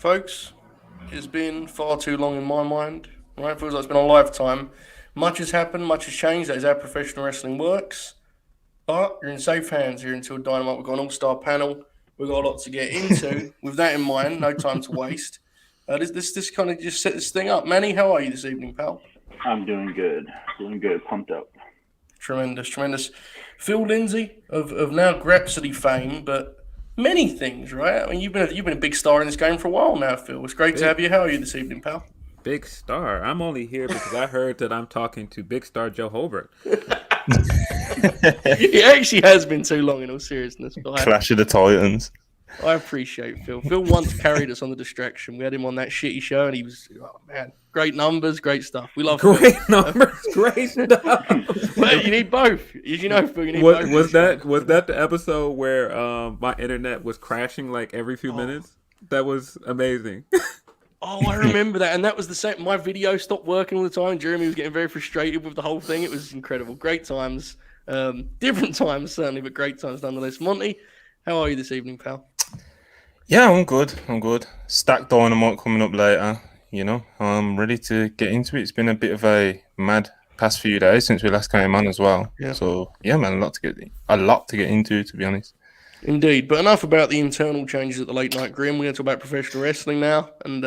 Folks, it's been far too long in my mind. Right? Feels like it's been a lifetime. Much has happened, much has changed. That is how professional wrestling works. But you're in safe hands here until Dynamite. We've got an all-star panel. We've got a lot to get into. With that in mind, no time to waste. This kind of just set this thing up. Manny, how are you this evening, pal? I'm doing good. Pumped up. Tremendous, tremendous. Phil Lindsay of now Grapsody fame, but many things, right? I mean, you've been a big star in this game for a while now, Phil. It's great to have you. How are you this evening, pal? Big Star. I'm only here because I heard that I'm talking to Big Star Joe Hobart. It actually has been too long, in all seriousness. But Clash of the Titans. I appreciate Phil. Phil once carried us on the Distraction. We had him on that shitty show, and he was, oh man, great numbers, great stuff. We love great Phil. Numbers, great stuff. Well, you need both. As you know, Phil, you need both. Was that the episode where my internet was crashing like every few minutes? That was amazing. Oh, I remember that. And that was the same. My video stopped working all the time. Jeremy was getting very frustrated with the whole thing. It was incredible. Great times. Different times, certainly, but great times nonetheless. Monty, how are you this evening, pal? Yeah, I'm good. Stacked Dynamite coming up later. You know, I'm ready to get into it. It's been a bit of a mad past few days since we last came on as well. Yeah. So, yeah, man, a lot to get into, to be honest. Indeed, but enough about the internal changes at the Late Night Grim. We're going to talk about professional wrestling now, and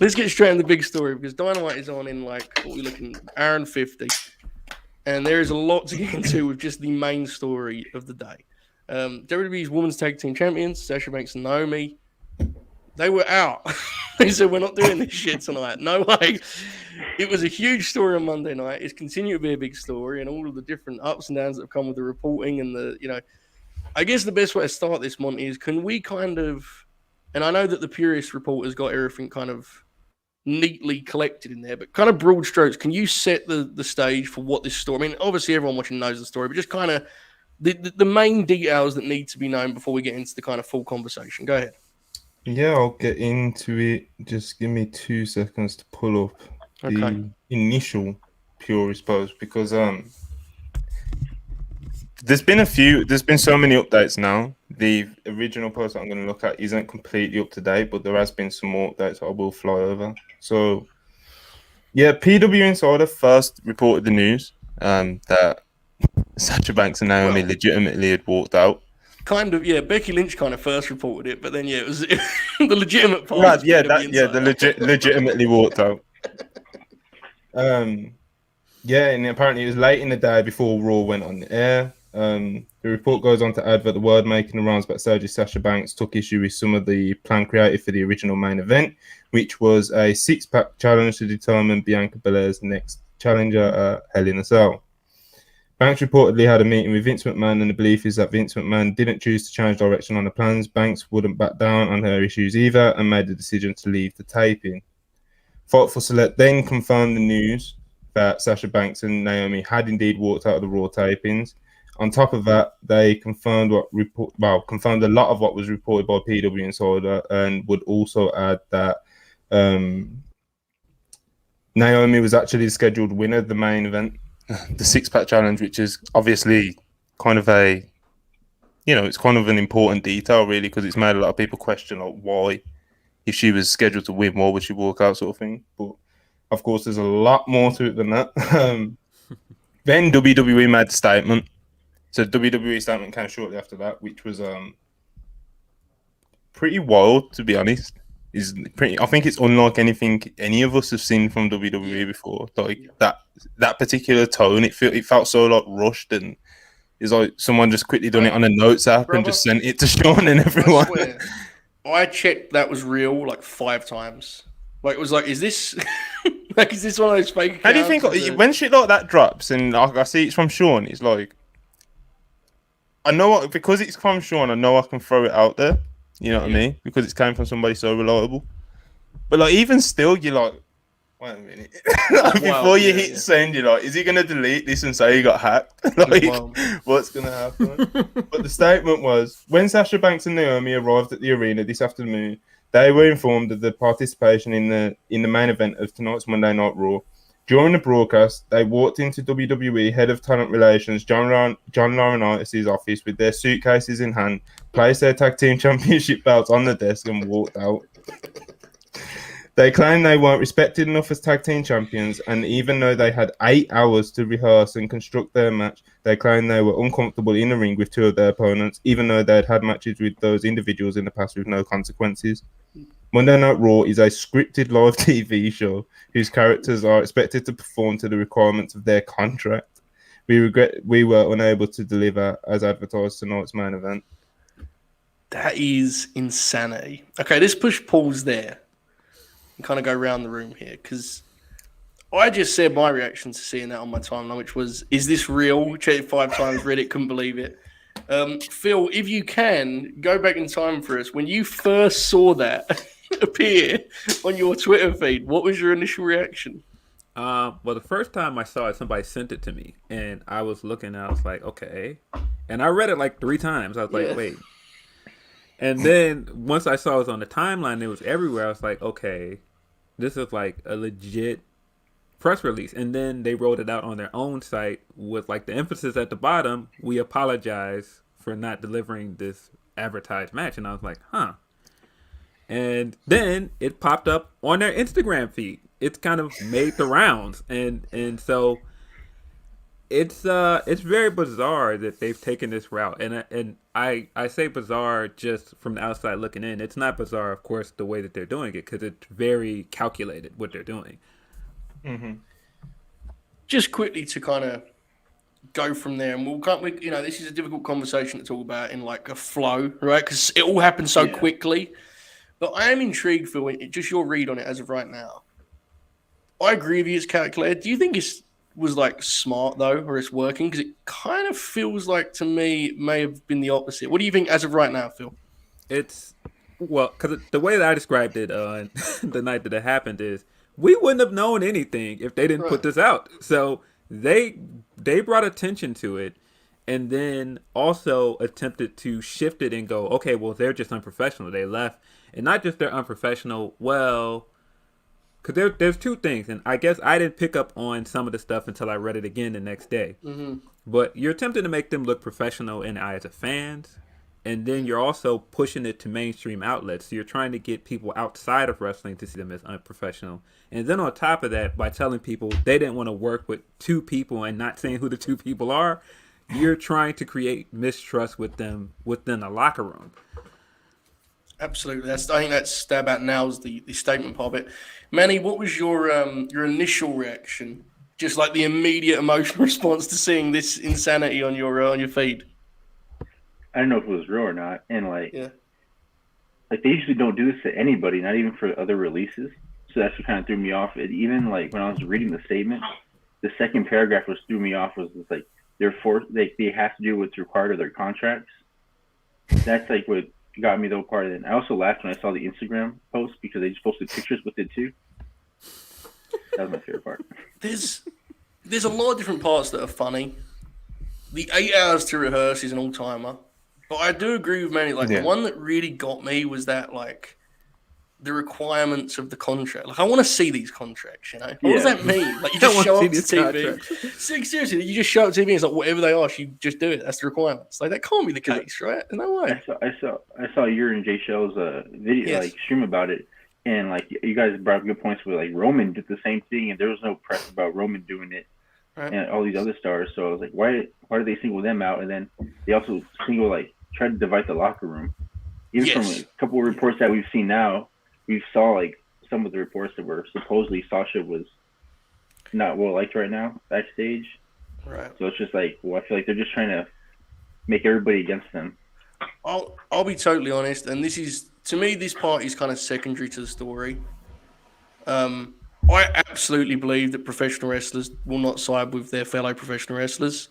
let's get straight into the big story, because Dynamite is on in, like, what we're looking, hour and 50, and there is a lot to get into with just the main story of the day. WWE's Women's Tag Team Champions, Sasha Banks and Naomi, they were out. They said, we're not doing this shit tonight. No way. It was a huge story on Monday night. It's continued to be a big story, and all of the different ups and downs that have come with the reporting and the, you know, I guess the best way to start this, Monty, is can we kind of, and I know that the Purist report has got everything kind of neatly collected in there, but kind of broad strokes, can you set the stage for what this story, I mean, obviously everyone watching knows the story, but just kind of the main details that need to be known before we get into the kind of full conversation. Go ahead. Yeah, I'll get into it. Just give me 2 seconds to pull up the initial Purist post, because there's been so many updates now. The original post that I'm going to look at isn't completely up to date, but there has been some more updates that I will fly over. So, yeah, PW Insider first reported the news that Sasha Banks and Naomi legitimately had walked out. Kind of, yeah. Becky Lynch kind of first reported it, but then yeah, it was the legitimate part. Right, legitimately walked out. Yeah, and apparently it was late in the day before Raw went on the air. The report goes on to add that the word making the rounds backstage Sasha Banks took issue with some of the plan created for the original main event, which was a 6-pack challenge to determine Bianca Belair's next challenger at Hell in a Cell. Banks reportedly had a meeting with Vince McMahon, and the belief is that Vince McMahon didn't choose to change direction on the plans. Banks wouldn't back down on her issues either and made the decision to leave the taping. Fightful Select then confirmed the news that Sasha Banks and Naomi had indeed walked out of the Raw tapings. On top of that, they confirmed a lot of what was reported by PW Insider, and would also add that Naomi was actually the scheduled winner of the main event, the 6-pack challenge, which is obviously kind of it's kind of an important detail, really, because it's made a lot of people question, like, why, if she was scheduled to win, why would she walk out, sort of thing. But of course, there's a lot more to it than that. Then WWE made the statement. So WWE statement came shortly after that, which was pretty wild, to be honest. I think it's unlike anything any of us have seen from WWE before. Like that particular tone, it felt so like rushed, and it's like someone just quickly done it on a notes app and just sent it to Sean and everyone. I checked that was real like 5 times. Like, it was like, is this like, is this one of those fake accounts? How do you think when shit like that drops and I see it's from Sean, it's like, I know because it's from Sean, I know I can throw it out there. You know what I mean? Because it's came from somebody so reliable. But like, even still, you're like, wait a minute. Before you hit send, you're like, is he gonna delete this and say he got hacked? Like, what's gonna happen? But the statement was, when Sasha Banks and Naomi arrived at the arena this afternoon, they were informed of the participation in the main event of tonight's Monday Night Raw. During the broadcast, they walked into WWE head of talent relations John Laurinaitis' office with their suitcases in hand, placed their tag team championship belts on the desk, and walked out. They claimed they weren't respected enough as tag team champions, and even though they had 8 hours to rehearse and construct their match, they claimed they were uncomfortable in the ring with 2 of their opponents, even though they had had matches with those individuals in the past with no consequences. Monday Night Raw is a scripted live TV show whose characters are expected to perform to the requirements of their contract. We regret we were unable to deliver as advertised tonight's main event. That is insanity. Okay, let's push pause there and kind of go around the room here, because I just said my reaction to seeing that on my timeline, which was, is this real? Checked it 5 times, read it, couldn't believe it. Phil, if you can, go back in time for us. When you first saw that appear on your Twitter feed, what was your initial reaction? Well, the first time I saw it, somebody sent it to me, and I was looking, I was like, okay. And I read it like 3 times. I was like, wait. And then once I saw it was on the timeline, it was everywhere. I was like, okay, this is like a legit press release. And then they wrote it out on their own site with like the emphasis at the bottom, we apologize for not delivering this advertised match. And I was like, huh. And then it popped up on their Instagram feed. It's kind of made the rounds. And so it's very bizarre that they've taken this route. And I say bizarre just from the outside looking in. It's not bizarre, of course, the way that they're doing it, because it's very calculated what they're doing. Mm-hmm. Just quickly to kind of go from there, and this is a difficult conversation to talk about in like a flow, right? Because it all happened so quickly. But I am intrigued, Phil, just your read on it as of right now. I agree with you, it's calculated. Do you think it was like smart though, or it's working? Because it kind of feels like to me it may have been the opposite. What do you think as of right now, Phil? Because the way that I described it the night that it happened is, we wouldn't have known anything if they didn't put this out. So they brought attention to it, and then also attempted to shift it and go, okay, well, they're just unprofessional. They left. And not just they're unprofessional, well, because there's 2 things. And I guess I didn't pick up on some of the stuff until I read it again the next day. Mm-hmm. But you're attempting to make them look professional in the eyes of fans. And then you're also pushing it to mainstream outlets. So you're trying to get people outside of wrestling to see them as unprofessional. And then on top of that, by telling people they didn't want to work with 2 people and not saying who the 2 people are, you're trying to create mistrust with them within the locker room. Absolutely. I think that's about nails the statement part of it. Manny, what was your initial reaction? Just like the immediate emotional response to seeing this insanity on your feed? I don't know if it was real or not, and like they usually don't do this to anybody, not even for other releases. So that's what kind of threw me off. Even like when I was reading the statement, the second paragraph which threw me off was just like they have to do what's required of their contracts. That's like what got me the whole part of it. And I also laughed when I saw the Instagram post because they just posted pictures with it too. That was my favorite part. There's a lot of different parts that are funny. The 8 hours to rehearse is an all-timer. But I do agree with Manny. Like the one that really got me was that like the requirements of the contract. Like I want to see these contracts, you know? What does that mean? Like you just show up to TV. Seriously, you just show up to TV and it's like whatever they ask, you just do it. That's the requirements. Like that can't be the case, right? No way. I saw your and Jay Shell's video like stream about it, and like you guys brought up good points where like Roman did the same thing, and there was no press about Roman doing it, and all these other stars. So I was like, why do they single them out? And then they also try to divide the locker room. Even from a couple of reports that we've seen now. We saw like some of the reports that were supposedly Sasha was not well liked right now backstage. Right. So it's just like, well, I feel like they're just trying to make everybody against them. I'll be totally honest, and this is to me this part is kind of secondary to the story. I absolutely believe that professional wrestlers will not side with their fellow professional wrestlers.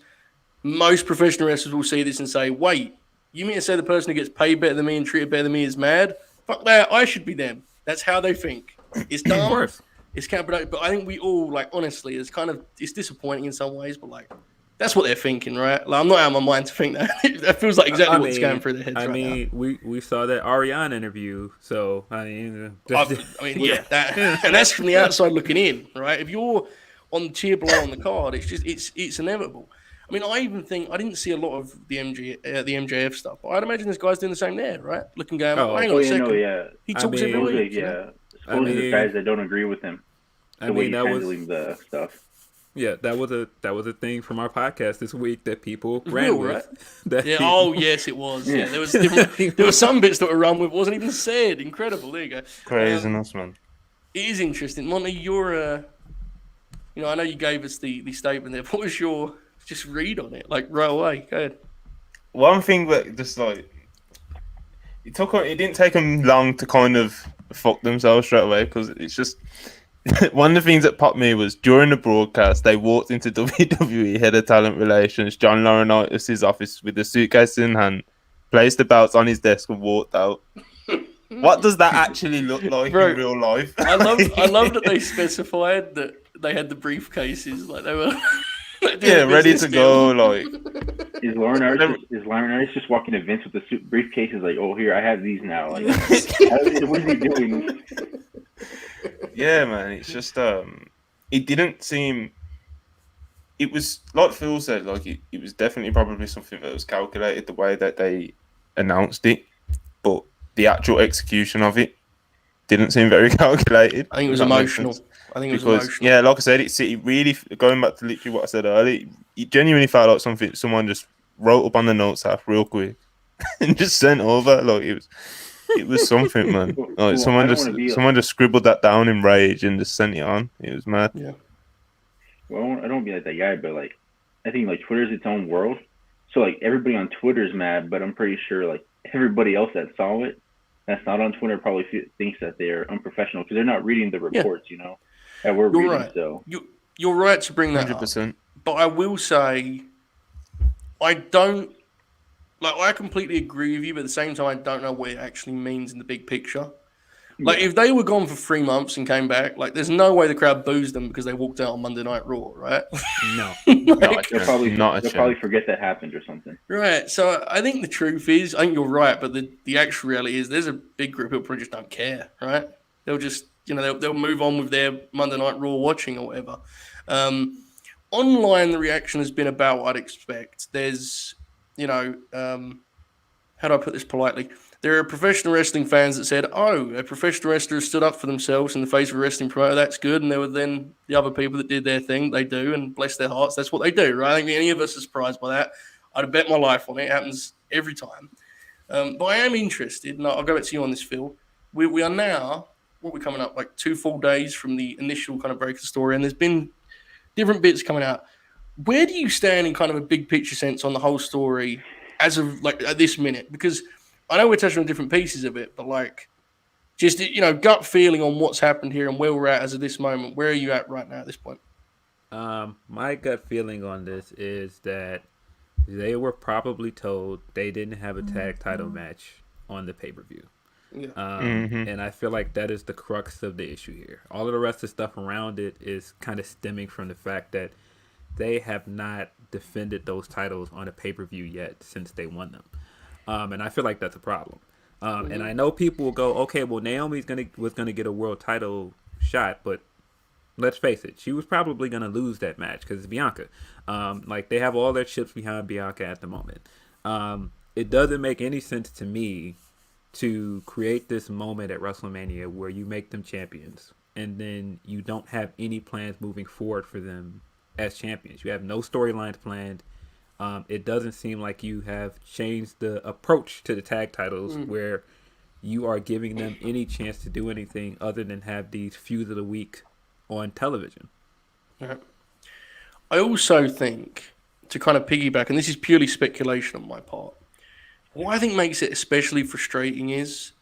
Most professional wrestlers will see this and say, "Wait, you mean to say the person who gets paid better than me and treated better than me is mad? Fuck that, I should be them." That's how they think. It's dumb. Of course. It's counterproductive. But I think we all, like, honestly, it's disappointing in some ways, but, like, that's what they're thinking, right? Like, I'm not out of my mind to think that. That feels like exactly what's going through their heads right now. We saw that Ariane interview, so, and that's from the outside looking in, right? If you're on the tier below on the card. It's inevitable. I mean, I even think I didn't see a lot of the MJF stuff, but I'd imagine this guy's doing the same there, right? Looking, going, hang on a second. He talks every week. Supposedly the guys that don't agree with him. The way he's handling the stuff. Yeah, that was a thing from our podcast this week that people ran with. Right? Yes, it was. Yeah, there were some bits that were run with, wasn't even said. Incredible. There you go. Craziness, man. It is interesting, Monty. You're, I know you gave us the statement there. What was your just read on it, like right away? Go ahead. One thing that just like it didn't take them long to kind of fuck themselves straight away, because it's just. One of the things that popped me was during the broadcast, they walked into WWE head of talent relations, John Laurinaitis' office with the suitcase in hand, placed the belts on his desk and walked out. What does that actually look like in real life? I love that they specified that they had the briefcases, like they were ready to go. Like, is Laurinaitis just walking to Vince with the briefcases? Like, oh, here I have these now. Like, what is he doing? Yeah, man, it's just it didn't seem. It was like Phil said, like it was definitely probably something that was calculated the way that they announced it, but the actual execution of it didn't seem very calculated. I think it was emotional. Yeah, like I said, it really, going back to literally what I said earlier, it genuinely felt like something someone just wrote up on the notes app real quick and just sent over. Like it was something, man. Like someone just scribbled that down in rage and just sent it on. It was mad. Yeah. Well, I don't be like that guy, but like I think like Twitter's its own world. So like everybody on Twitter's mad, but I'm pretty sure like everybody else that saw it, that's not on Twitter, probably thinks that they're unprofessional because they're not reading the reports, that we're reading. Right. So you're right to bring that 100%. Up. But I will say, I completely agree with you, but at the same time, I don't know what it actually means in the big picture. Like, if they were gone for 3 months and came back, like, there's no way the crowd boos them because they walked out on Monday Night Raw, right? No. They'll probably forget that happened or something. Right. So I think the truth is, I think you're right, but the actual reality is there's a big group of people who just don't care, right? They'll just, they'll move on with their Monday Night Raw watching or whatever. Online, the reaction has been about what I'd expect. There's, how do I put this politely? There are professional wrestling fans that said, a professional wrestler stood up for themselves in the face of a wrestling promoter. That's good. And there were then the other people that did their thing. They do, and bless their hearts. That's what they do, right? I think any of us are surprised by that. I'd bet my life on it. It happens every time. But I am interested, and I'll go back to you on this, Phil. We are now, what we're coming up, like 2 full days from the initial kind of break of the story, and there's been different bits coming out. Where do you stand in kind of a big picture sense on the whole story as of like at this minute? Because I know we're touching on different pieces of it, but like just, gut feeling on what's happened here and where we're at as of this moment. Where are you at right now at this point? My gut feeling on this is that they were probably told they didn't have a tag title match on the pay-per-view. Yeah. And I feel like that is the crux of the issue here. All of the rest of the stuff around it is kind of stemming from the fact that they have not defended those titles on a pay-per-view yet since they won them. And I feel like that's a problem. And I know people will go, okay, well, Naomi was gonna get a world title shot, but let's face it, she was probably gonna lose that match because it's Bianca. Like they have all their chips behind Bianca at the moment. It doesn't make any sense to me to create this moment at WrestleMania where you make them champions and then you don't have any plans moving forward for them as champions. You have no storylines planned. It doesn't seem like you have changed the approach to the tag titles where you are giving them any chance to do anything other than have these feuds of the week on television. Yeah. I also think, to kind of piggyback, and this is purely speculation on my part, what I think makes it especially frustrating is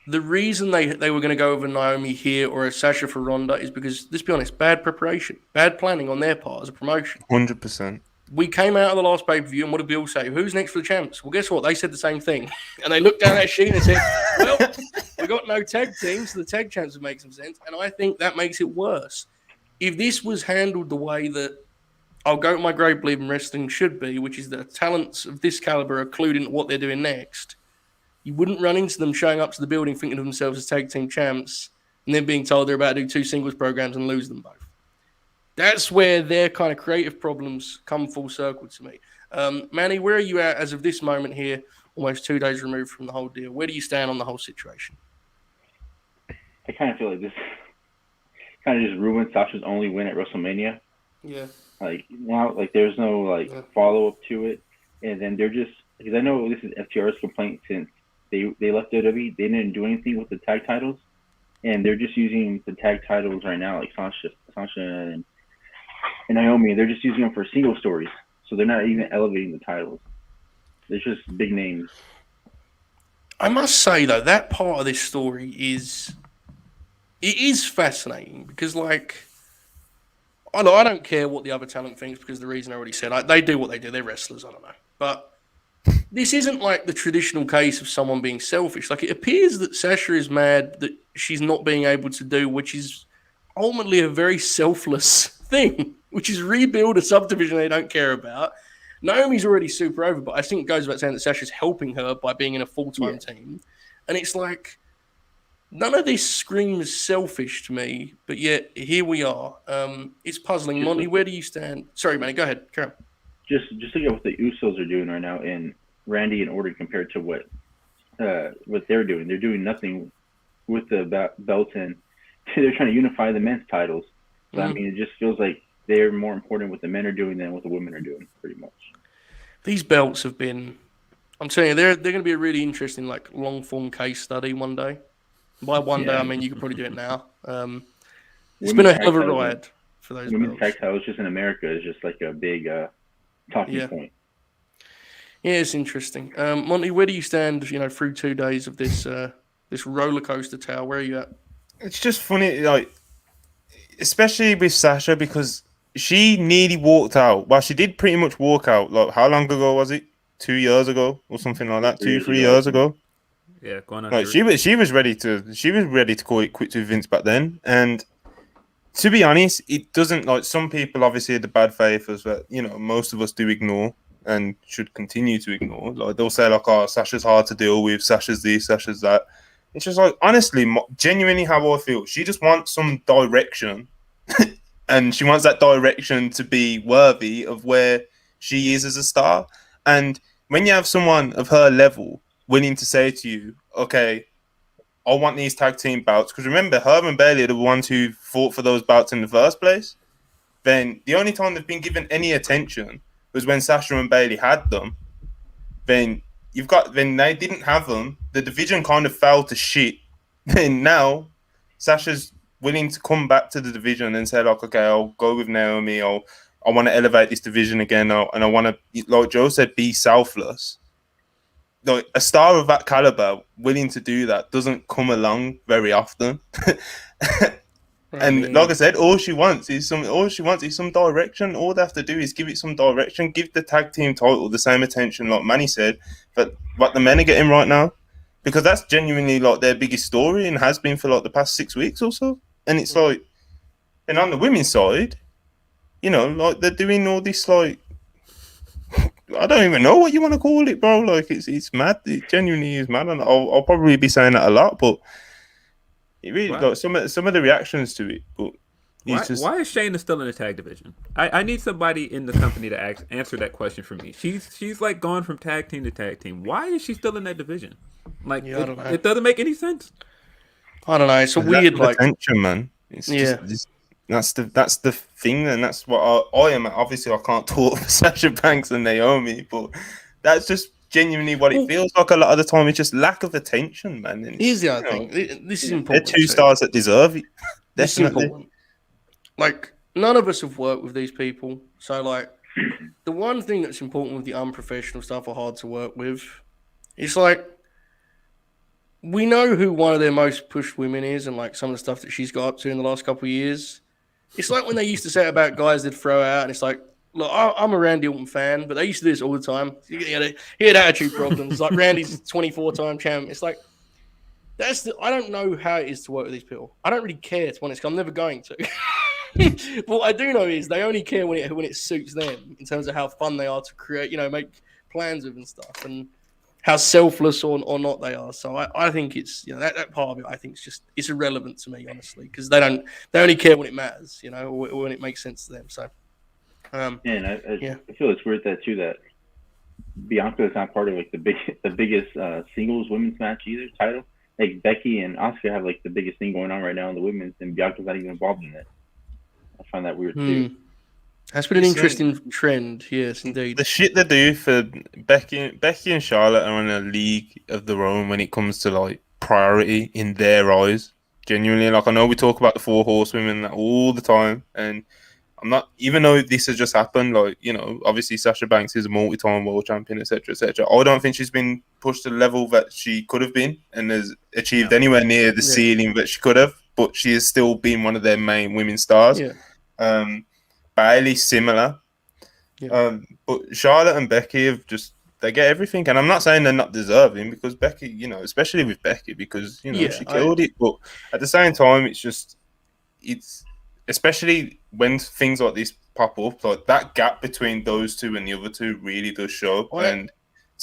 the reason they were going to go over Naomi here or a Sasha for Ronda is because, let's be honest, bad preparation, bad planning on their part as a promotion. 100%. We came out of the last pay-per-view, and what did we all say? Who's next for the champs? Well, guess what? They said the same thing. And they looked down that sheet and said, well, we got no tag teams, so the tag champs would make some sense. And I think that makes it worse. If this was handled the way that I'll go to my grave believing wrestling should be, which is that talents of this caliber are clued into what they're doing next, you wouldn't run into them showing up to the building thinking of themselves as tag team champs and then being told they're about to do 2 singles programs and lose them both. That's where their kind of creative problems come full circle to me. Manny, where are you at as of this moment here, almost 2 days removed from the whole deal? Where do you stand on the whole situation? I kind of feel like this kind of just ruined Sasha's only win at WrestleMania. Yeah. Like now, like there's no follow up to it, and then they're just because I know this is FTR's complaint since they left WWE. They didn't do anything with the tag titles, and they're just using the tag titles right now, like Sasha and Naomi. They're just using them for single stories, so they're not even elevating the titles. They're just big names. I must say though, that part of this story is fascinating because, like, I don't care what the other talent thinks because the reason I already said they do what they do. They're wrestlers. I don't know, but this isn't like the traditional case of someone being selfish. Like, it appears that Sasha is mad that she's not being able to do, which is ultimately a very selfless thing, which is rebuild a subdivision they don't care about. Naomi's already super over, but I think it goes without saying that Sasha's helping her by being in a full-time team. And it's like, none of this screams selfish to me, but yet here we are. It's puzzling. Monty, where do you stand? Sorry, man, go ahead. Carry on. Just look at what the Usos are doing right now in Randy and Orton compared to what they're doing. They're doing nothing with the belts, and they're trying to unify the men's titles. So, I mean, it just feels like they're more important what the men are doing than what the women are doing, pretty much. These belts have been, I'm telling you, they're going to be a really interesting, like, long-form case study one day. By one day, I mean, you could probably do it now. It's been a hell of a ride for those women's belts. tag titles just in America is just like a big talking point. Yeah, it's interesting. Monty, where do you stand, through 2 days of this roller coaster tale? Where are you at? It's just funny, like, especially with Sasha, because she nearly walked out. Well, she did pretty much walk out. Like, how long ago was it? 2 years ago or something like that? 3 years ago. Yeah, going on. Like, she was ready to call it quits with Vince back then. And to be honest, it doesn't, like, some people obviously are the bad faith as well. Most of us do ignore and should continue to ignore. Like, they'll say, like, oh, Sasha's hard to deal with, Sasha's this, Sasha's that. It's just like, honestly, genuinely how I feel. She just wants some direction. And she wants that direction to be worthy of where she is as a star. And when you have someone of her level willing to say to you, okay, I want these tag team bouts, because remember, her and Bayley are the ones who fought for those bouts in the first place. Then the only time they've been given any attention was when Sasha and Bayley had them. Then they didn't have them. The division kind of fell to shit. Then now Sasha's willing to come back to the division and say, like, okay, I'll go with Naomi. I want to elevate this division again, and I want to, like Joe said, be selfless. Like, a star of that caliber willing to do that doesn't come along very often. And like I said, all she wants is some direction. All they have to do is give it some direction. Give the tag team title the same attention, like Manny said, but what the men are getting right now, because that's genuinely like their biggest story and has been for like the past 6 weeks or so. And it's like, and on the women's side, like, they're doing all this, like, I don't even know what you want to call it, bro. Like, it's mad. It genuinely is mad. And I'll probably be saying that a lot, but it really, like, some of the reactions to it. But why is Shayna still in the tag division? I need somebody in the company to answer that question for me. She's like gone from tag team to tag team. Why is she still in that division? Like, I don't know. It doesn't make any sense. I don't know. It's a weird, like, attention, man. It's just that's the thing, and that's what I am. Obviously, I can't talk for Sasha Banks and Naomi, but that's just genuinely what it feels like a lot of the time. It's just lack of attention, man. And here's the other thing. This is important. They're 2 stars that deserve it. This is important. Like, none of us have worked with these people, so, like, the one thing that's important with the unprofessional stuff or hard to work with, it's like, we know who one of their most pushed women is, and, like, some of the stuff that she's got up to in the last couple of years. It's like when they used to say about guys they'd throw out, and it's like, look, I'm a Randy Orton fan, but they used to do this all the time. He had attitude problems. Like, Randy's 24-time champ. It's like, I don't know how it is to work with these people. I don't really care, to be honest. I'm never going to. But what I do know is they only care when it suits them in terms of how fun they are to create, make plans with and stuff. And how selfless or not they are. So I think it's that part of it. I think it's irrelevant to me, honestly, because they only care when it matters, or when it makes sense to them. So and I feel it's weird that Bianca is not part of like the biggest singles women's match either title. Like Becky and Asuka have like the biggest thing going on right now in the women's, and Bianca's not even involved in it. I find that weird too. That's been an interesting trend, yes, indeed. The shit they do for Becky and Charlotte are in a league of their own when it comes to like priority in their eyes. Genuinely, like I know we talk about the 4 horsewomen all the time, and I'm not, even though this has just happened, like, obviously Sasha Banks is a multi-time world champion, etc., etc. I don't think she's been pushed to the level that she could have been and has achieved anywhere near the ceiling that she could have, but she has still been one of their main women stars. Bailey, similar. But Charlotte and Becky they get everything, and I'm not saying they're not deserving, because Becky, especially with Becky, because she killed it, but at the same time, it's especially when things like this pop up, like that gap between those two and the other two really does show. And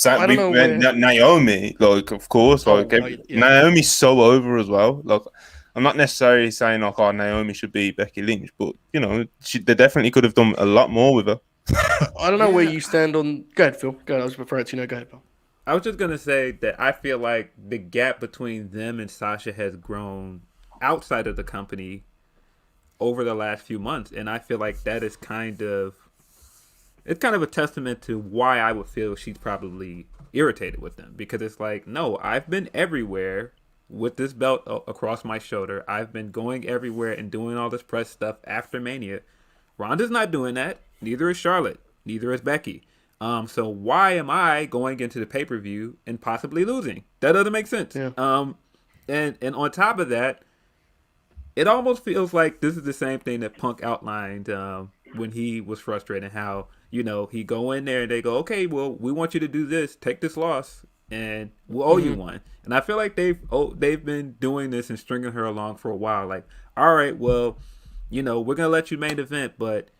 Naomi, like, of course, Naomi's so over as well. Like, I'm not necessarily saying like, Naomi should be Becky Lynch, but they definitely could have done a lot more with her. I don't know where you stand on. Go ahead, Phil. Go ahead. I was referring to Go ahead, Phil. I was just gonna say that I feel like the gap between them and Sasha has grown outside of the company over the last few months, and I feel like that is kind of a testament to why I would feel she's probably irritated with them, because it's like, no, I've been everywhere with this belt across my shoulder. I've been going everywhere and doing all this press stuff after Mania. Ronda's not doing that. Neither is Charlotte. Neither is Becky. So why am I going into the pay-per-view and possibly losing? That doesn't make sense. Yeah. And on top of that, it almost feels like this is the same thing that Punk outlined when he was frustrated. How, he go in there and they go, okay, well, we want you to do this, take this loss, and we'll owe you one. And I feel like they've been doing this and stringing her along for a while. Like, all right, well, we're gonna let you main event, but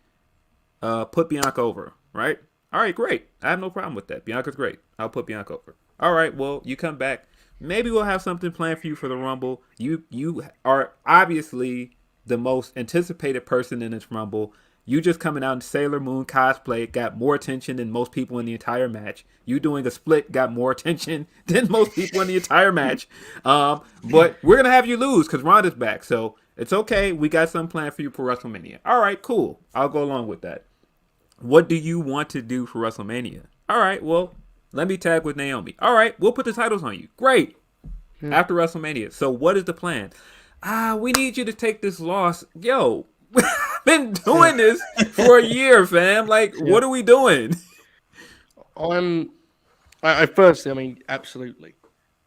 put Bianca over, right? All right, great. I have no problem with that. Bianca's great. I'll put Bianca over. All right, well, you come back. Maybe we'll have something planned for you for the Rumble. You are obviously the most anticipated person in this Rumble. You just coming out in Sailor Moon cosplay got more attention than most people in the entire match. You doing a split got more attention than most people in the entire match. But we're going to have you lose because Ronda's back. So it's okay. We got something planned for you for WrestleMania. All right, cool. I'll go along with that. What do you want to do for WrestleMania? All right, well, let me tag with Naomi. All right, we'll put the titles on you. Great. After WrestleMania. So what is the plan? We need you to take this loss. Yo, been doing this for a year, fam. Like, what are we doing? Personally, absolutely.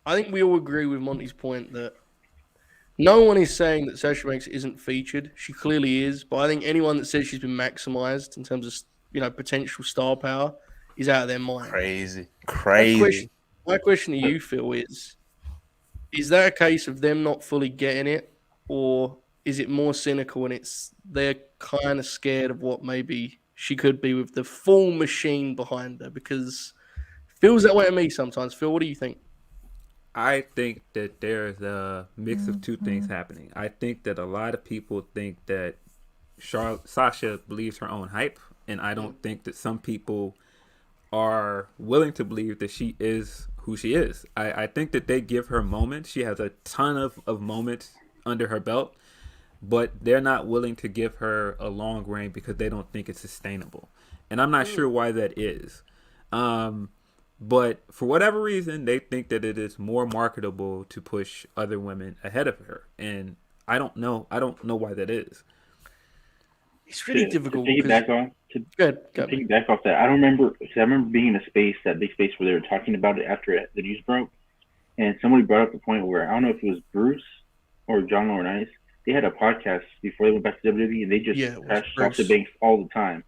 I think we all agree with Monty's point that no one is saying that Sasha Banks isn't featured. She clearly is, but I think anyone that says she's been maximized in terms of potential star power is out of their mind. Crazy. My question to you, Phil, is that a case of them not fully getting it, or is it more cynical and they're kind of scared of what maybe she could be with the full machine behind her? Because it feels that way to me sometimes. Phil, what do you think? I think that there's a mix of two things happening. I think that a lot of people think that Sasha believes her own hype, and I don't think that some people are willing to believe that she is who she is. I think that they give her moments. She has a ton of moments under her belt, but they're not willing to give her a long reign because they don't think it's sustainable. And I'm not sure why that is. But for whatever reason, they think that it is more marketable to push other women ahead of her. And I don't know why that is. It's really difficult. To piggyback off that, I don't remember, because I remember being in that big space where they were talking about it after the news broke, and somebody brought up the point where, I don't know if it was Bruce or John Laurinaitis, they had a podcast before they went back to WWE, and they just talked to Banks all the time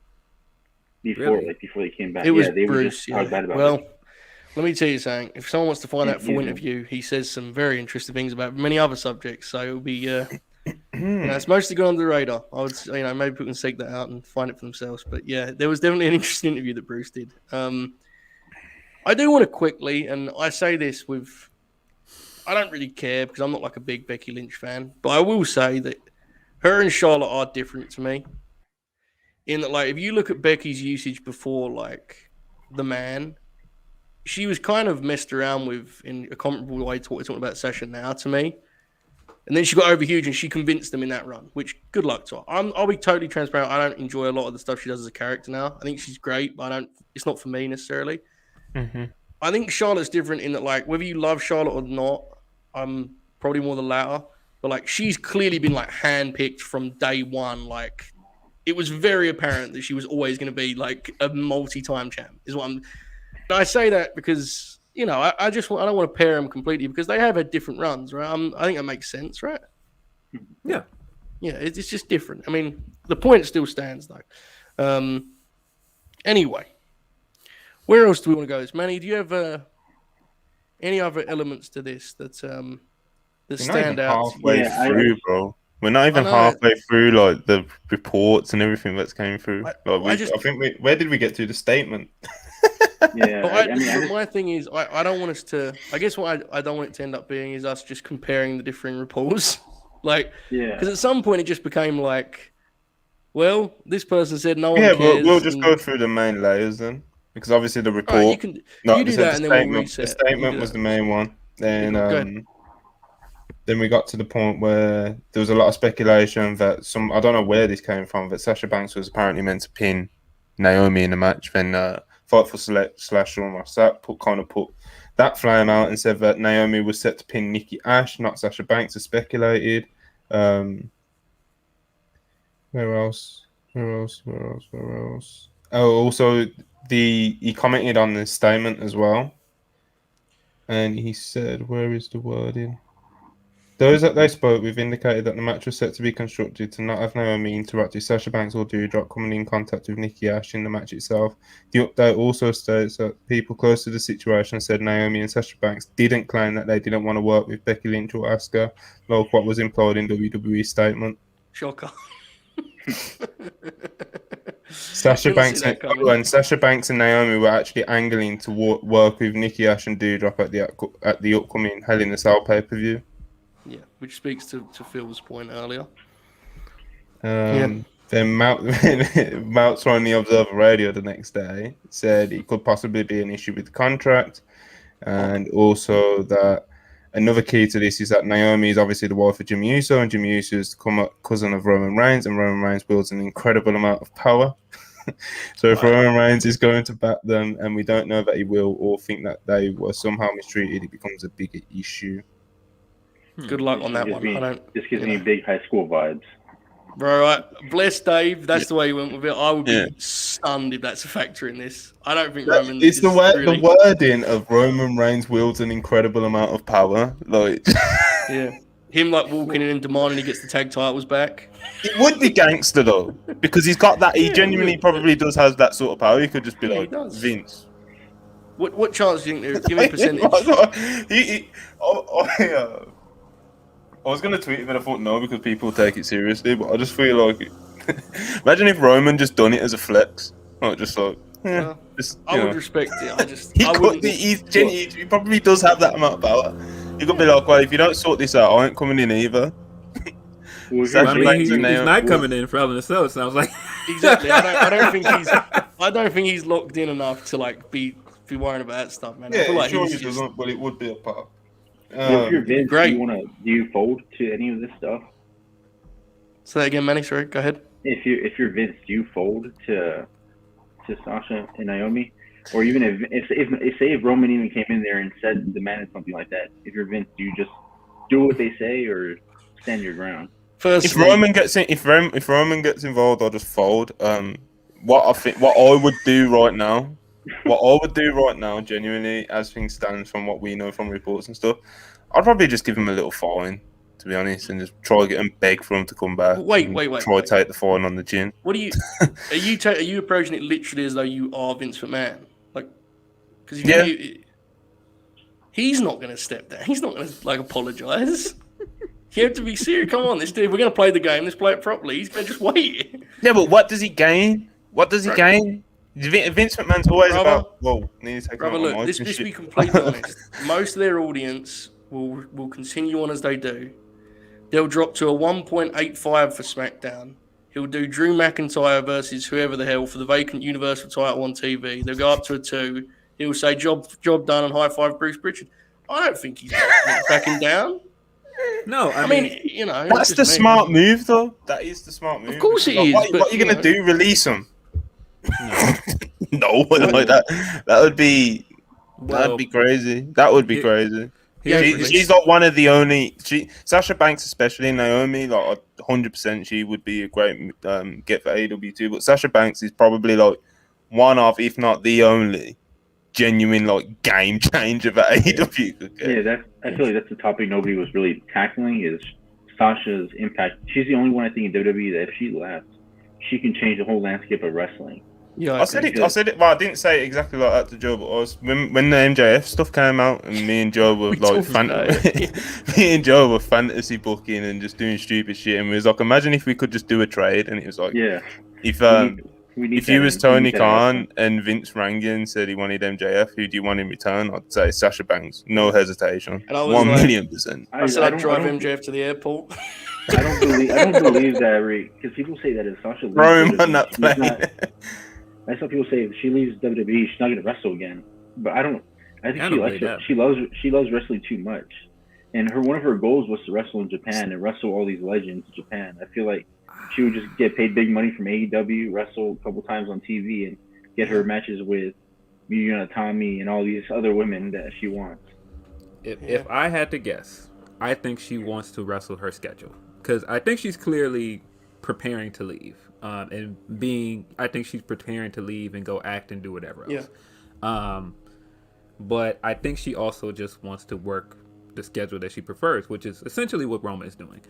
before they came back. It was they Bruce. were just bad about it. Let me tell you something. If someone wants to find that full interview, he says some very interesting things about many other subjects. So it'll be, it's mostly gone under the radar. I would, maybe people can seek that out and find it for themselves. But yeah, there was definitely an interesting interview that Bruce did. I do want to quickly, and I say this I don't really care because I'm not like a big Becky Lynch fan, but I will say that her and Charlotte are different to me. In that, like, if you look at Becky's usage before, like, the man, she was kind of messed around with in a comparable way to what we're talking about Sasha now to me. And then she got over huge and she convinced them in that run, which good luck to her. I'll be totally transparent. I don't enjoy a lot of the stuff she does as a character now. I think she's great, but it's not for me necessarily. Mm-hmm. I think Charlotte's different in that, like, whether you love Charlotte or not, I'm probably more the latter. But, like, she's clearly been, like, handpicked from day one. Like, it was very apparent that she was always going to be, like, a multi-time champ. I say that because, you know, I don't want to pair them completely because they have had different runs, right? I think that makes sense, right? Yeah. Yeah, it's just different. I mean, the point still stands, though. Anyway, where else do we want to go? Manny, do you have any other elements to this that stand out? Halfway through, bro. We're not even halfway through, like, the reports and everything that's came through. I think where did we get to? The statement. Yeah, my thing is, I don't want us to. I guess what I don't want it to end up being is us just comparing the differing reports. Like, because at some point it just became like, well, this person said no one cares. Yeah, we'll just go through the main layers then, because obviously the report. Right, you do that, and then we'll reset. The statement was the main one. Then we got to the point where there was a lot of speculation that I don't know where this came from, but Sasha Banks was apparently meant to pin Naomi in the match. Then Fightful Select / Sean Ross Sapp put that flame out and said that Naomi was set to pin Nikki Ash, not Sasha Banks, as speculated. Where else? Oh, also he commented on the statement as well, and he said, "Where is the wording?" Those that they spoke with indicated that the match was set to be constructed to not have Naomi interact with Sasha Banks or Doudrop coming in contact with Nikki Ash in the match itself. The update also states that people close to the situation said Naomi and Sasha Banks didn't claim that they didn't want to work with Becky Lynch or Asuka, like what was implied in WWE's statement. Shocker. Sasha Banks and Naomi were actually angling to work with Nikki Ash and Doudrop at the upcoming Hell in a Cell pay-per-view. Yeah, which speaks to Phil's point earlier. Then Mout's on the Observer Radio the next day said it could possibly be an issue with the contract, and also that another key to this is that Naomi is obviously the wife of Jimmy Uso, and Jimmy Uso is the cousin of Roman Reigns, and Roman Reigns wields an incredible amount of power. So if Roman Reigns is going to back them, and we don't know that he will, or think that they were somehow mistreated, it becomes a bigger issue. Good luck on that one. This gives me big high school vibes. Bro, bless Dave. That's the way he went with it. I would be stunned if that's a factor in this. I don't think Roman. It's the wording of Roman Reigns wields an incredible amount of power. Like, yeah, him like walking in and demanding he gets the tag titles back. It would be gangster though, because he's got that. He genuinely probably does have that sort of power. He could just be like Vince. What chance do you think? Give me a percentage. I was going to tweet it, but I thought no, because people take it seriously. But I just feel like, imagine if Roman just done it as a flex, like just like, I would respect it. He probably does have that amount of power. You could be like, well, if you don't sort this out, I ain't coming in either. He's not coming in for Hell in a Cell. Sounds like exactly. I don't think he's locked in enough to like be worrying about that stuff, man. Yeah, I feel like he doesn't, but it would be a part. If you're Vince, do you fold to any of this stuff? Say that again, Manny. Sorry, go ahead. If you're Vince, do you fold to Sasha and Naomi, or even if Roman even came in there and said demanded something like that? If you're Vince, do you just do what they say or stand your ground? If Roman gets involved, I'll just fold. What I would do right now, genuinely, as things stand from what we know from reports and stuff, I'd probably just give him a little fine, to be honest, and just try to get him beg for him to come back. Wait. To take the fine on the chin. What are you? Are you approaching it literally as though you are Vince McMahon? Like, because he's not going to step down. He's not going to like apologize. You have to be serious. Come on, this dude. We're going to play the game. Let's play it properly. He's going to just wait. Yeah, but what does he gain? What does he gain? Vince McMahon's always Brother, about. Whoa, need to take brother, out my look, mic this and be shit. completely honest. Most of their audience will continue on as they do. They'll drop to a 1.85 for SmackDown. He'll do Drew McIntyre versus whoever the hell for the vacant Universal title on TV. They'll go up to a 2. He'll say, job done, and high five Bruce Pritchard. I don't think he's backing down. No, I mean, mean, you know, That's the smart move, though. That is the smart move. Of course it Like, is. what are you gonna know. do? Release him? no. No, like that. That'd be crazy. That would be crazy. She's like one of the only. Sasha Banks, especially Naomi, like 100%, she would be a great get for AEW too. But Sasha Banks is probably like one of, if not the only, genuine like game changer for AEW. Yeah, I feel like that's the topic nobody was really tackling is Sasha's impact. She's the only one I think in WWE that if she left, she can change the whole landscape of wrestling. Yeah, I said it. Well, I didn't say it exactly like that to Joe, but when the MJF stuff came out, and me and Joe were me and Joe were fantasy booking and just doing stupid shit, and we was like, imagine if we could just do a trade, and it was like, yeah, if you was Tony Khan and Vince rang you and said he wanted MJF, who do you want in return? I'd say Sasha Banks, no hesitation, 1,000,000%. I said I'd drive MJF to the airport. I don't believe that, because people say that if Sasha leaves throw him on that plane. That's what people say. If she leaves WWE, she's not going to wrestle again. But I think she loves wrestling too much. And one of her goals was to wrestle in Japan and wrestle all these legends in Japan. I feel like she would just get paid big money from AEW, wrestle a couple times on TV, and get her matches with Yuya Tommy and all these other women that she wants. If I had to guess, I think she wants to wrestle her schedule because I think she's clearly preparing to leave. I think she's preparing to leave and go act and do whatever else. Yeah. But I think she also just wants to work the schedule that she prefers, which is essentially what Roma is doing.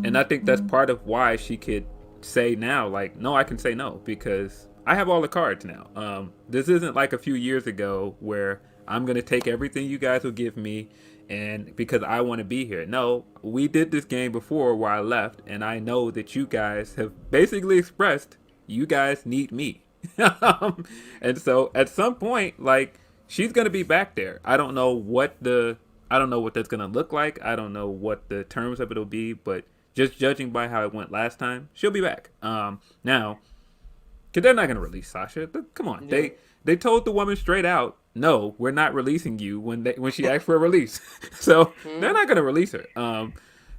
And I think that's part of why she could say now, like, no, I can say no because I have all the cards now. This isn't like a few years ago where I'm going to take everything you guys will give me and because I want to be here. No, we did this game before where I left, and I know that you guys have basically expressed you guys need me. And so at some point, like, she's going to be back there. I don't know what that's going to look like. I don't know what the terms of it will be, but just judging by how it went last time, she'll be back. Now, because they're not going to release Sasha. Come on. Yeah. They told the woman straight out, no, we're not releasing you when she asked for a release. So they're not going to release her.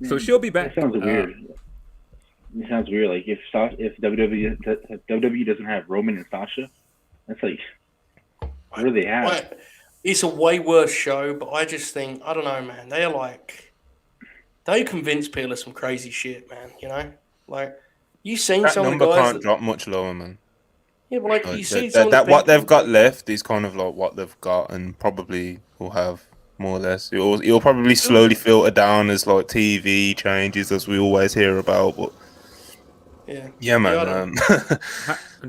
So she'll be back. That sounds weird. It sounds weird. Like if WWE doesn't have Roman and Sasha, that's like, what do they have? It's a way worse show, but I just think, I don't know, man. They convince people of some crazy shit, man. You know, like you've seen that some number of the guys can't drop much lower, man. Yeah, but like you see, what they've got left is kind of like what they've got, and probably will have more or less. It'll probably slowly filter down as like TV changes, as we always hear about. But yeah, man.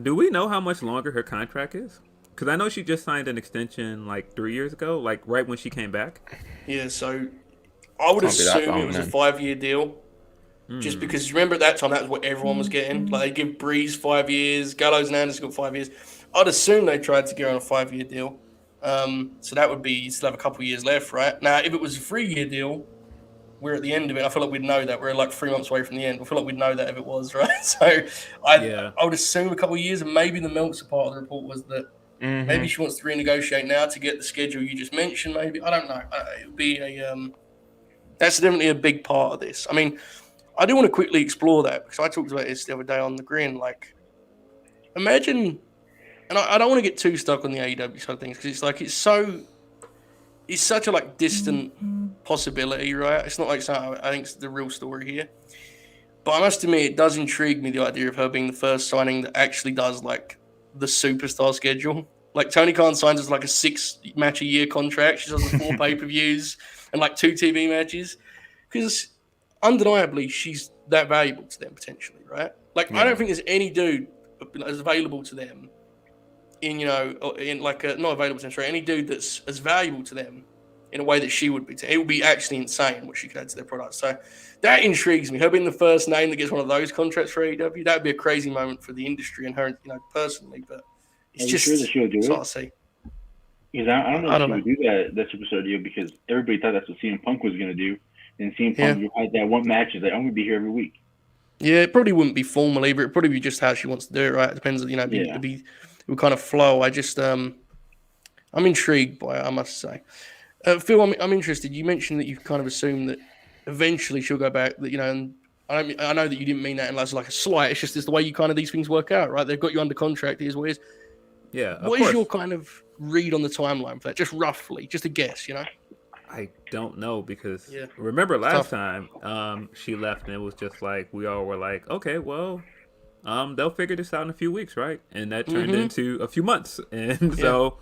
Do we know how much longer her contract is? Because I know she just signed an extension like 3 years ago, like right when she came back. Yeah, so I would assume it was a 5-year deal. Just because remember at that time that was what everyone was getting. Like they give Breeze 5 years, Gallows and Anderson got 5 years. I'd assume they tried to go on a 5-year deal. So that would be you still have a couple of years left, right? Now if it was a 3-year deal, we're at the end of it. I feel like we'd know that. We're like 3 months away from the end. I feel like we'd know that if it was, right? So I would assume a couple of years, and maybe the Meltzer part of the report was that maybe she wants to renegotiate now to get the schedule you just mentioned. Maybe I don't know. It would be that's definitely a big part of this. I mean, I do want to quickly explore that because I talked about this the other day on the Grin. Like, imagine, and I don't want to get too stuck on the AEW side of things because it's like it's such a like distant possibility, right? It's not like something I think it's the real story here. But I must admit, it does intrigue me the idea of her being the first signing that actually does like the superstar schedule. Like Tony Khan signs as like a 6-match-a-year contract. She does 4 pay-per-views and like 2 TV matches because undeniably she's that valuable to them potentially, right? Like I don't think there's any dude that's available to them in like not available to them, sorry, any dude that's as valuable to them in a way that she would be. It would be actually insane what she could add to their product. So that intrigues me. Her being the first name that gets one of those contracts for AEW, that would be a crazy moment for the industry and her, personally. But it's just sure that she'll do hard it? to see. Because I don't know if she would do that superstar deal, because everybody thought that's what CM Punk was going to do, and CM Punk had that one match is like, I'm going to be here every week. Yeah, it probably wouldn't be formal either. It'd probably be just how she wants to do it, right? It depends, it would kind of flow. I just, I'm intrigued by it, I must say. Phil, I'm interested. You mentioned that you kind of assume that eventually she'll go back, that, and I know that you didn't mean that as like a slight. It's just the way you kind of these things work out, right? They've got you under contract. Here's what it is. Yeah, What is your kind of read on the timeline for that? Just roughly, just a guess, I don't know, because remember last time she left and it was just like we all were like, okay, well, they'll figure this out in a few weeks, right? And that turned into a few months, and so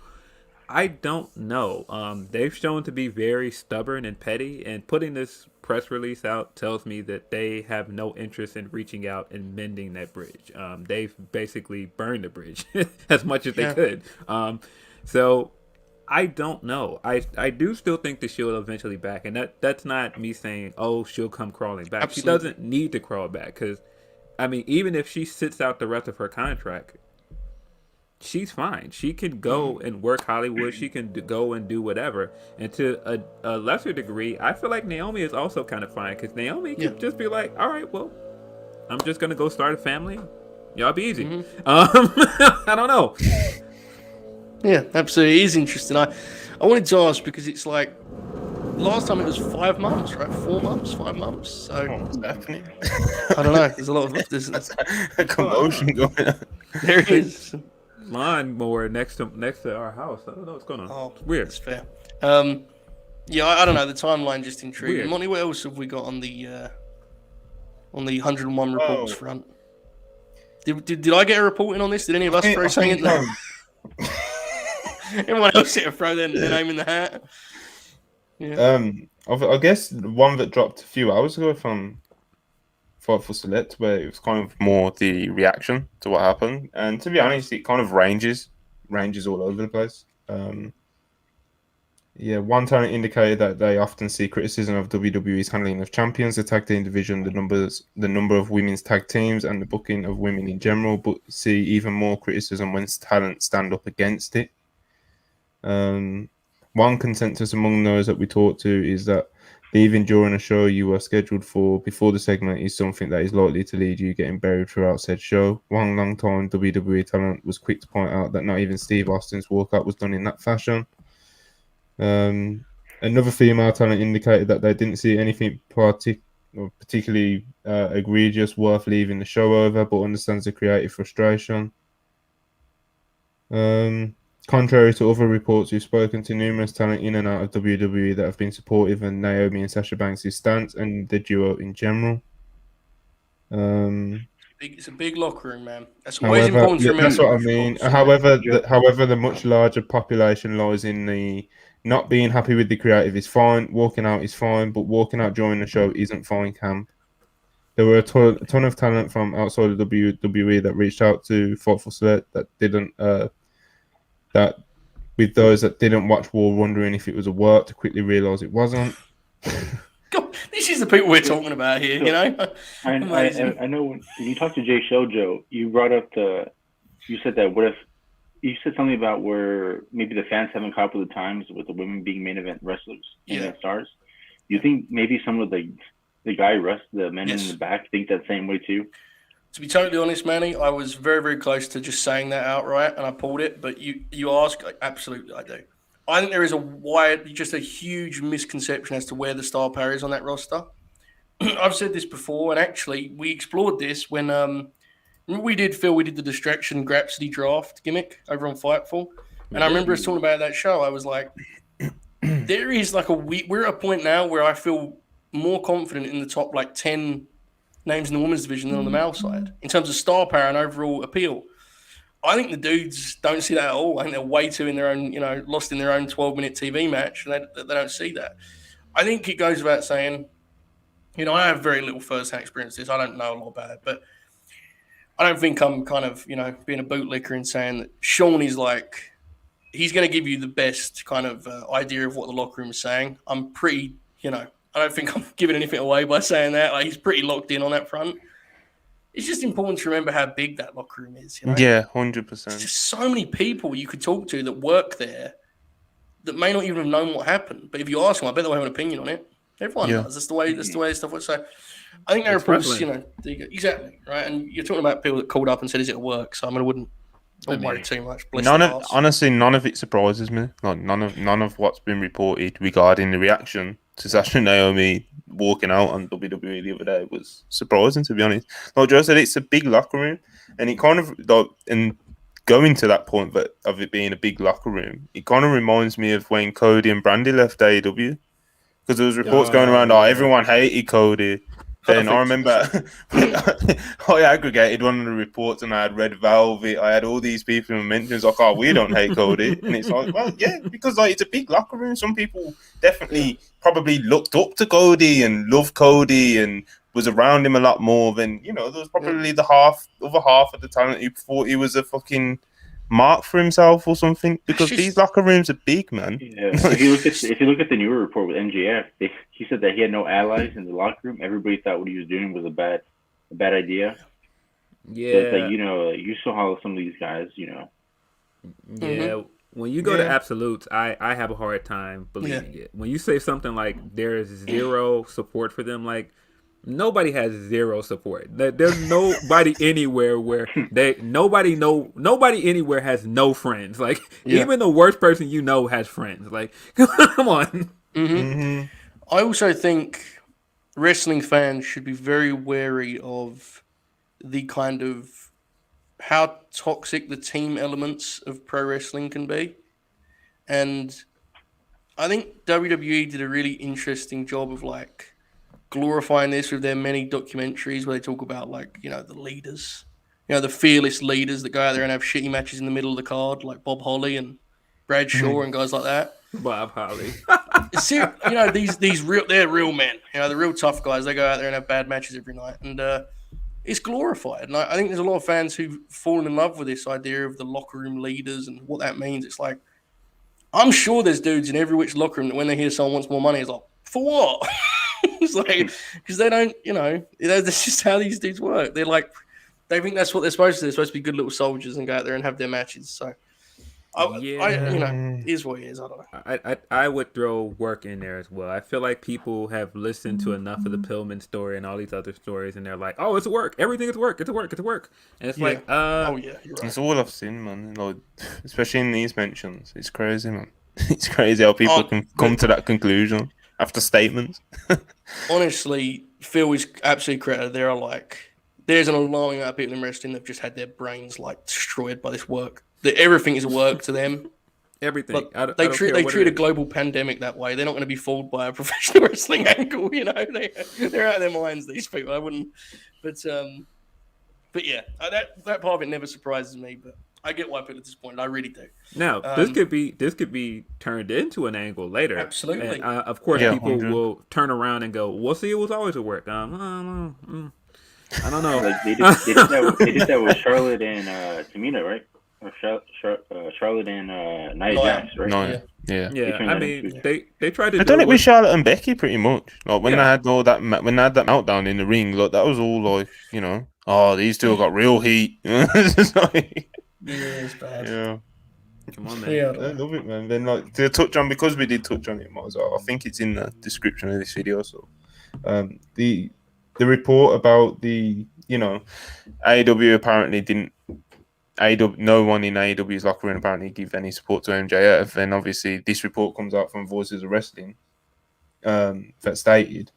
I don't know. They've shown to be very stubborn and petty, and putting this press release out tells me that they have no interest in reaching out and mending that bridge. They've basically burned the bridge as much as they could. So I don't know. I do still think that she'll eventually back, and that's not me saying, oh, she'll come crawling back. Absolutely. She doesn't need to crawl back, because, I mean, even if she sits out the rest of her contract, she's fine. She can go and work Hollywood. She can go and do whatever. And to a lesser degree, I feel like Naomi is also kind of fine, because Naomi could just be like, all right, well, I'm just going to go start a family. Y'all be easy. I don't know. Yeah, absolutely. It is interesting. I wanted to ask, because it's like last time it was 5 months, right? 4 months, 5 months. So what's happening? I don't know. There's a lot of there's a commotion going on. There is lawnmower next to our house. I don't know what's going on. Oh, it's weird. That's fair. Yeah, I don't know. The timeline just intrigued me. Monty, what else have we got on the 101 reports front? Did I get a reporting on this? Did any of us throw something in there? Everyone else here throw their name in the hat. Yeah. I guess one that dropped a few hours ago from Fightful Select, where it was kind of more the reaction to what happened, and to be honest, it kind of ranges all over the place. One talent indicated that they often see criticism of WWE's handling of champions, the tag team division, the number of women's tag teams, and the booking of women in general, but see even more criticism when talent stand up against it. One consensus among those that we talked to is that leaving during a show you were scheduled for before the segment is something that is likely to lead you getting buried throughout said show. One long-time WWE talent was quick to point out that not even Steve Austin's walkout was done in that fashion. Another female talent indicated that they didn't see anything particularly egregious worth leaving the show over, but understands the creative frustration. Contrary to other reports, we've spoken to numerous talent in and out of WWE that have been supportive of Naomi and Sasha Banks' stance and the duo in general. It's a big locker room, man. That's always important to remember. That's what I mean. However, the much larger population lies in the not being happy with the creative is fine, walking out is fine, but walking out during the show isn't fine camp. There were a ton of talent from outside of WWE that reached out to Fightful Select that didn't. That with those that didn't watch War wondering if it was a work to quickly realise it wasn't. God, this is the people we're talking about here, I know when you talked to Jay Shojo, you brought up you said that what if you said something about where maybe the fans haven't caught up with the times with the women being main event wrestlers, main event stars. You think maybe some of the men in the back think that same way too? To be totally honest, Manny, I was very, very close to just saying that outright, and I pulled it. But you ask, absolutely, I do. I think there is just a huge misconception as to where the star power is on that roster. I've said this before, and actually, we explored this when we did the Distraction Grapsody draft gimmick over on Fightful, and I remember us talking about that show. I was like, there is we're at a point now where I feel more confident in the top 10 names in the women's division than on the male side in terms of star power and overall appeal. I think the dudes don't see that at all. I think they're way too in their own, lost in their own 12-minute TV match, and they don't see that. I think it goes without saying, I have very little first-hand experience with this. I don't know a lot about it, but I don't think I'm kind of, being a bootlicker and saying that Shawn is he's going to give you the best kind of idea of what the locker room is saying. I'm pretty, I don't think I'm giving anything away by saying that. Like, he's pretty locked in on that front. It's just important to remember how big that locker room is. Yeah, 100%. There's just so many people you could talk to that work there that may not even have known what happened. But if you ask them, I bet they'll have an opinion on it. Everyone does. That's the way stuff works. So I think there are reports, exactly, right? And you're talking about people that called up and said, "Is it at work?" So I wouldn't worry too much. Honestly, none of it surprises me. Like none of what's been reported regarding the reaction to Sasha and Naomi walking out on WWE the other day was surprising, to be honest. Like Joe said, it's a big locker room, and it kind of and going to that point of it being a big locker room, it kind of reminds me of when Cody and Brandy left AEW, because there was reports going around, everyone hated Cody. Then I remember I aggregated one of the reports and I had Red Velvet. I had all these people who mentioned like, we don't hate Cody. And it's like, well, yeah, because like it's a big locker room. Some people definitely probably looked up to Cody and loved Cody and was around him a lot more than, there was probably the other half of the talent who thought he was a fucking mark for himself or something, because these locker rooms are big, man. Yeah. if you look at the newer report with MJF, he said that he had no allies in the locker room. Everybody thought what he was doing was a bad idea. Yeah. So you saw how some of these guys, Yeah. When you go to absolutes, I have a hard time believing it. When you say something like there's zero support for them, like nobody has zero support. There's nobody anywhere where nobody anywhere has no friends. Like even the worst person has friends. Like come on. Mm-hmm. I also think wrestling fans should be very wary of the kind of how toxic the team elements of pro wrestling can be. And I think WWE did a really interesting job of like glorifying this with their many documentaries where they talk about the leaders, the fearless leaders that go out there and have shitty matches in the middle of the card, like Bob Holly and Brad Shaw and guys like that. Bob Holly. They're real men. The real tough guys. They go out there and have bad matches every night, and it's glorified. And I think there's a lot of fans who've fallen in love with this idea of the locker room leaders and what that means. It's like, I'm sure there's dudes in every which locker room that when they hear someone wants more money, it's like, for what? It's like, because they don't, that's just how these dudes work. They're like, they think that's what they're supposed to do. They're supposed to be good little soldiers and go out there and have their matches. So, it is what it is. I don't know. I would throw work in there as well. I feel like people have listened to enough of the Pillman story and all these other stories, and they're like, "Oh, it's work. Everything is work. It's work. It's work." And it's you're right. It's all I've seen, man. Like, especially in these mentions, it's crazy, man. It's crazy how people can come to that conclusion after statements. Honestly, Phil is absolutely correct. There's an alarming amount of people in wrestling that have just had their brains destroyed by this work. That everything is work to them. Everything. They treat a global pandemic that way. They're not going to be fooled by a professional wrestling angle. They're out of their minds. These people. I wouldn't. But yeah, that part of it never surprises me. But I get why people are disappointed. I really do. Now, this could be turned into an angle later. Absolutely. And, of course, people 100. Will turn around and go, "Well, see, it was always a work." I don't know. They did that with Charlotte and Tamina, right? Or Charlotte and Nia Jax, right? No, yeah. I mean, they tried to. I done it with Charlotte and Becky pretty much. Like when they had all that, when they had that meltdown in the ring, that was all these two got real heat. It's it's bad. Yeah. Come on, man. Yeah, I love it, man. Then to touch on, because we did touch on it, might as well. I think it's in the description of this video. So, the report about the AEW apparently didn't. No one in AEW's locker room apparently give any support to MJF, and obviously this report comes out from Voices of Wrestling that stated,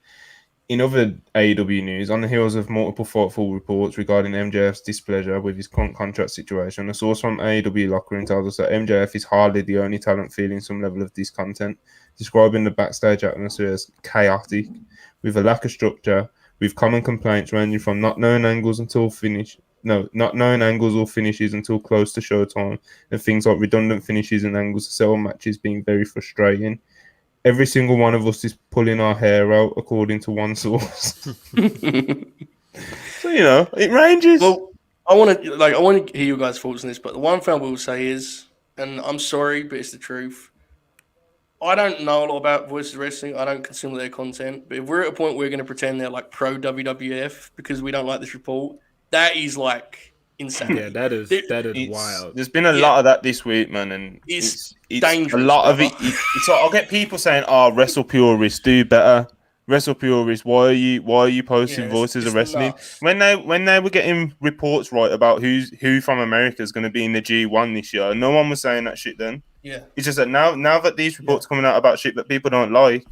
in other AEW news, on the heels of multiple thoughtful reports regarding MJF's displeasure with his current contract situation, a source from AEW locker room tells us that MJF is hardly the only talent feeling some level of discontent, describing the backstage atmosphere as chaotic, with a lack of structure, with common complaints ranging from not knowing angles or finishes until close to showtime, and things like redundant finishes and angles to settle matches being very frustrating. Every single one of us is pulling our hair out, according to one source. So it ranges. Well, I want to hear you guys' thoughts on this, but the one thing I will say is and I'm sorry, but it's the truth. I don't know a lot about Voices of Wrestling. I don't consume their content. But if we're at a point where we're going to pretend they're like pro WWF because we don't like this report, that is like insanity. Yeah, that is wild. There's been a lot of that this week, man, and it's dangerous. A lot of it. It's like, I'll get people saying, "Oh, WrestlePurists do better." WrestlePurists, why are you posting Voices of Wrestling? Nuts. When they were getting reports right about who from America is going to be in the G1 this year, no one was saying that shit then. Yeah, it's just that now that these reports coming out about shit that people don't like,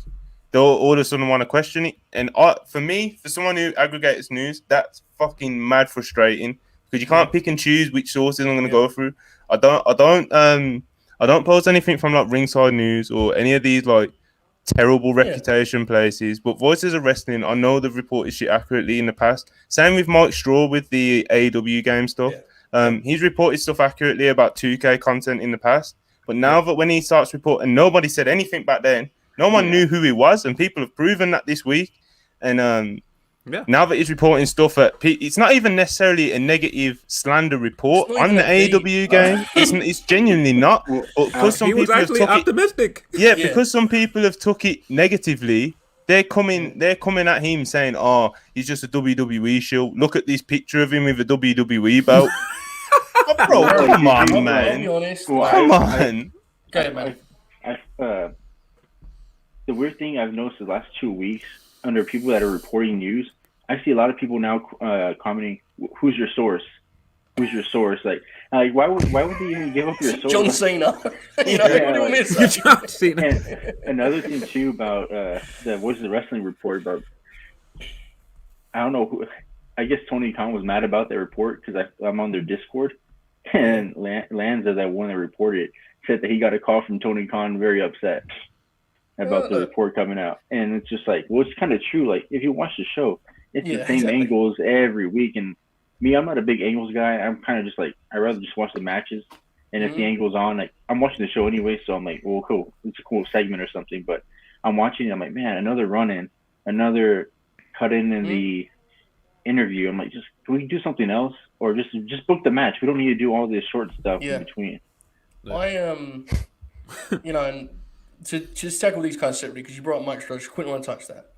they'll all of a sudden want to question it. And for someone who aggregates news, that's fucking mad frustrating because you can't pick and choose which sources I'm going to go through. I don't post anything from like Ringside News or any of these like terrible reputation places, but Voices of Wrestling, I know they've reported shit accurately in the past. Same with Mike Straw with the AEW game stuff. He's reported stuff accurately about 2K content in the past, but now that when he starts reporting, nobody said anything back then. No one knew who he was, and people have proven that this week. And now that he's reporting stuff it's not even necessarily a negative slander report on the AEW game. It's genuinely not. But because some people have took optimistic. Because some people have took it negatively, they're coming at him saying, "Oh, he's just a WWE shill. Look at this picture of him with a WWE belt." Bro, come on, man. Come on. Go ahead, man. The weird thing I've noticed the last 2 weeks under people that are reporting news, I see a lot of people now commenting, "Who's your source? Who's your source?" Like why would they even give up your source? John Cena. John Cena. And another thing too about the Voices of Wrestling report about, I don't know who. I guess Tony Khan was mad about that report because I'm on their Discord, and Lanza, that one that reported, said that he got a call from Tony Khan very upset about the report coming out. And it's just like, well, it's kind of true. Like, if you watch the show, it's the same angles every week. And me, I'm not a big angles guy. I'm kind of just like, I'd rather just watch the matches. And if the angle's on, like, I'm watching the show anyway, so I'm like, well, cool. It's a cool segment or something. But I'm watching it, I'm like, man, another run-in, another cut-in the interview. I'm like, can we do something else? Or just book the match. We don't need to do all this short stuff in between. And to just tackle these kind of separately, because you brought up Mike Stroh, I just quickly want to touch that.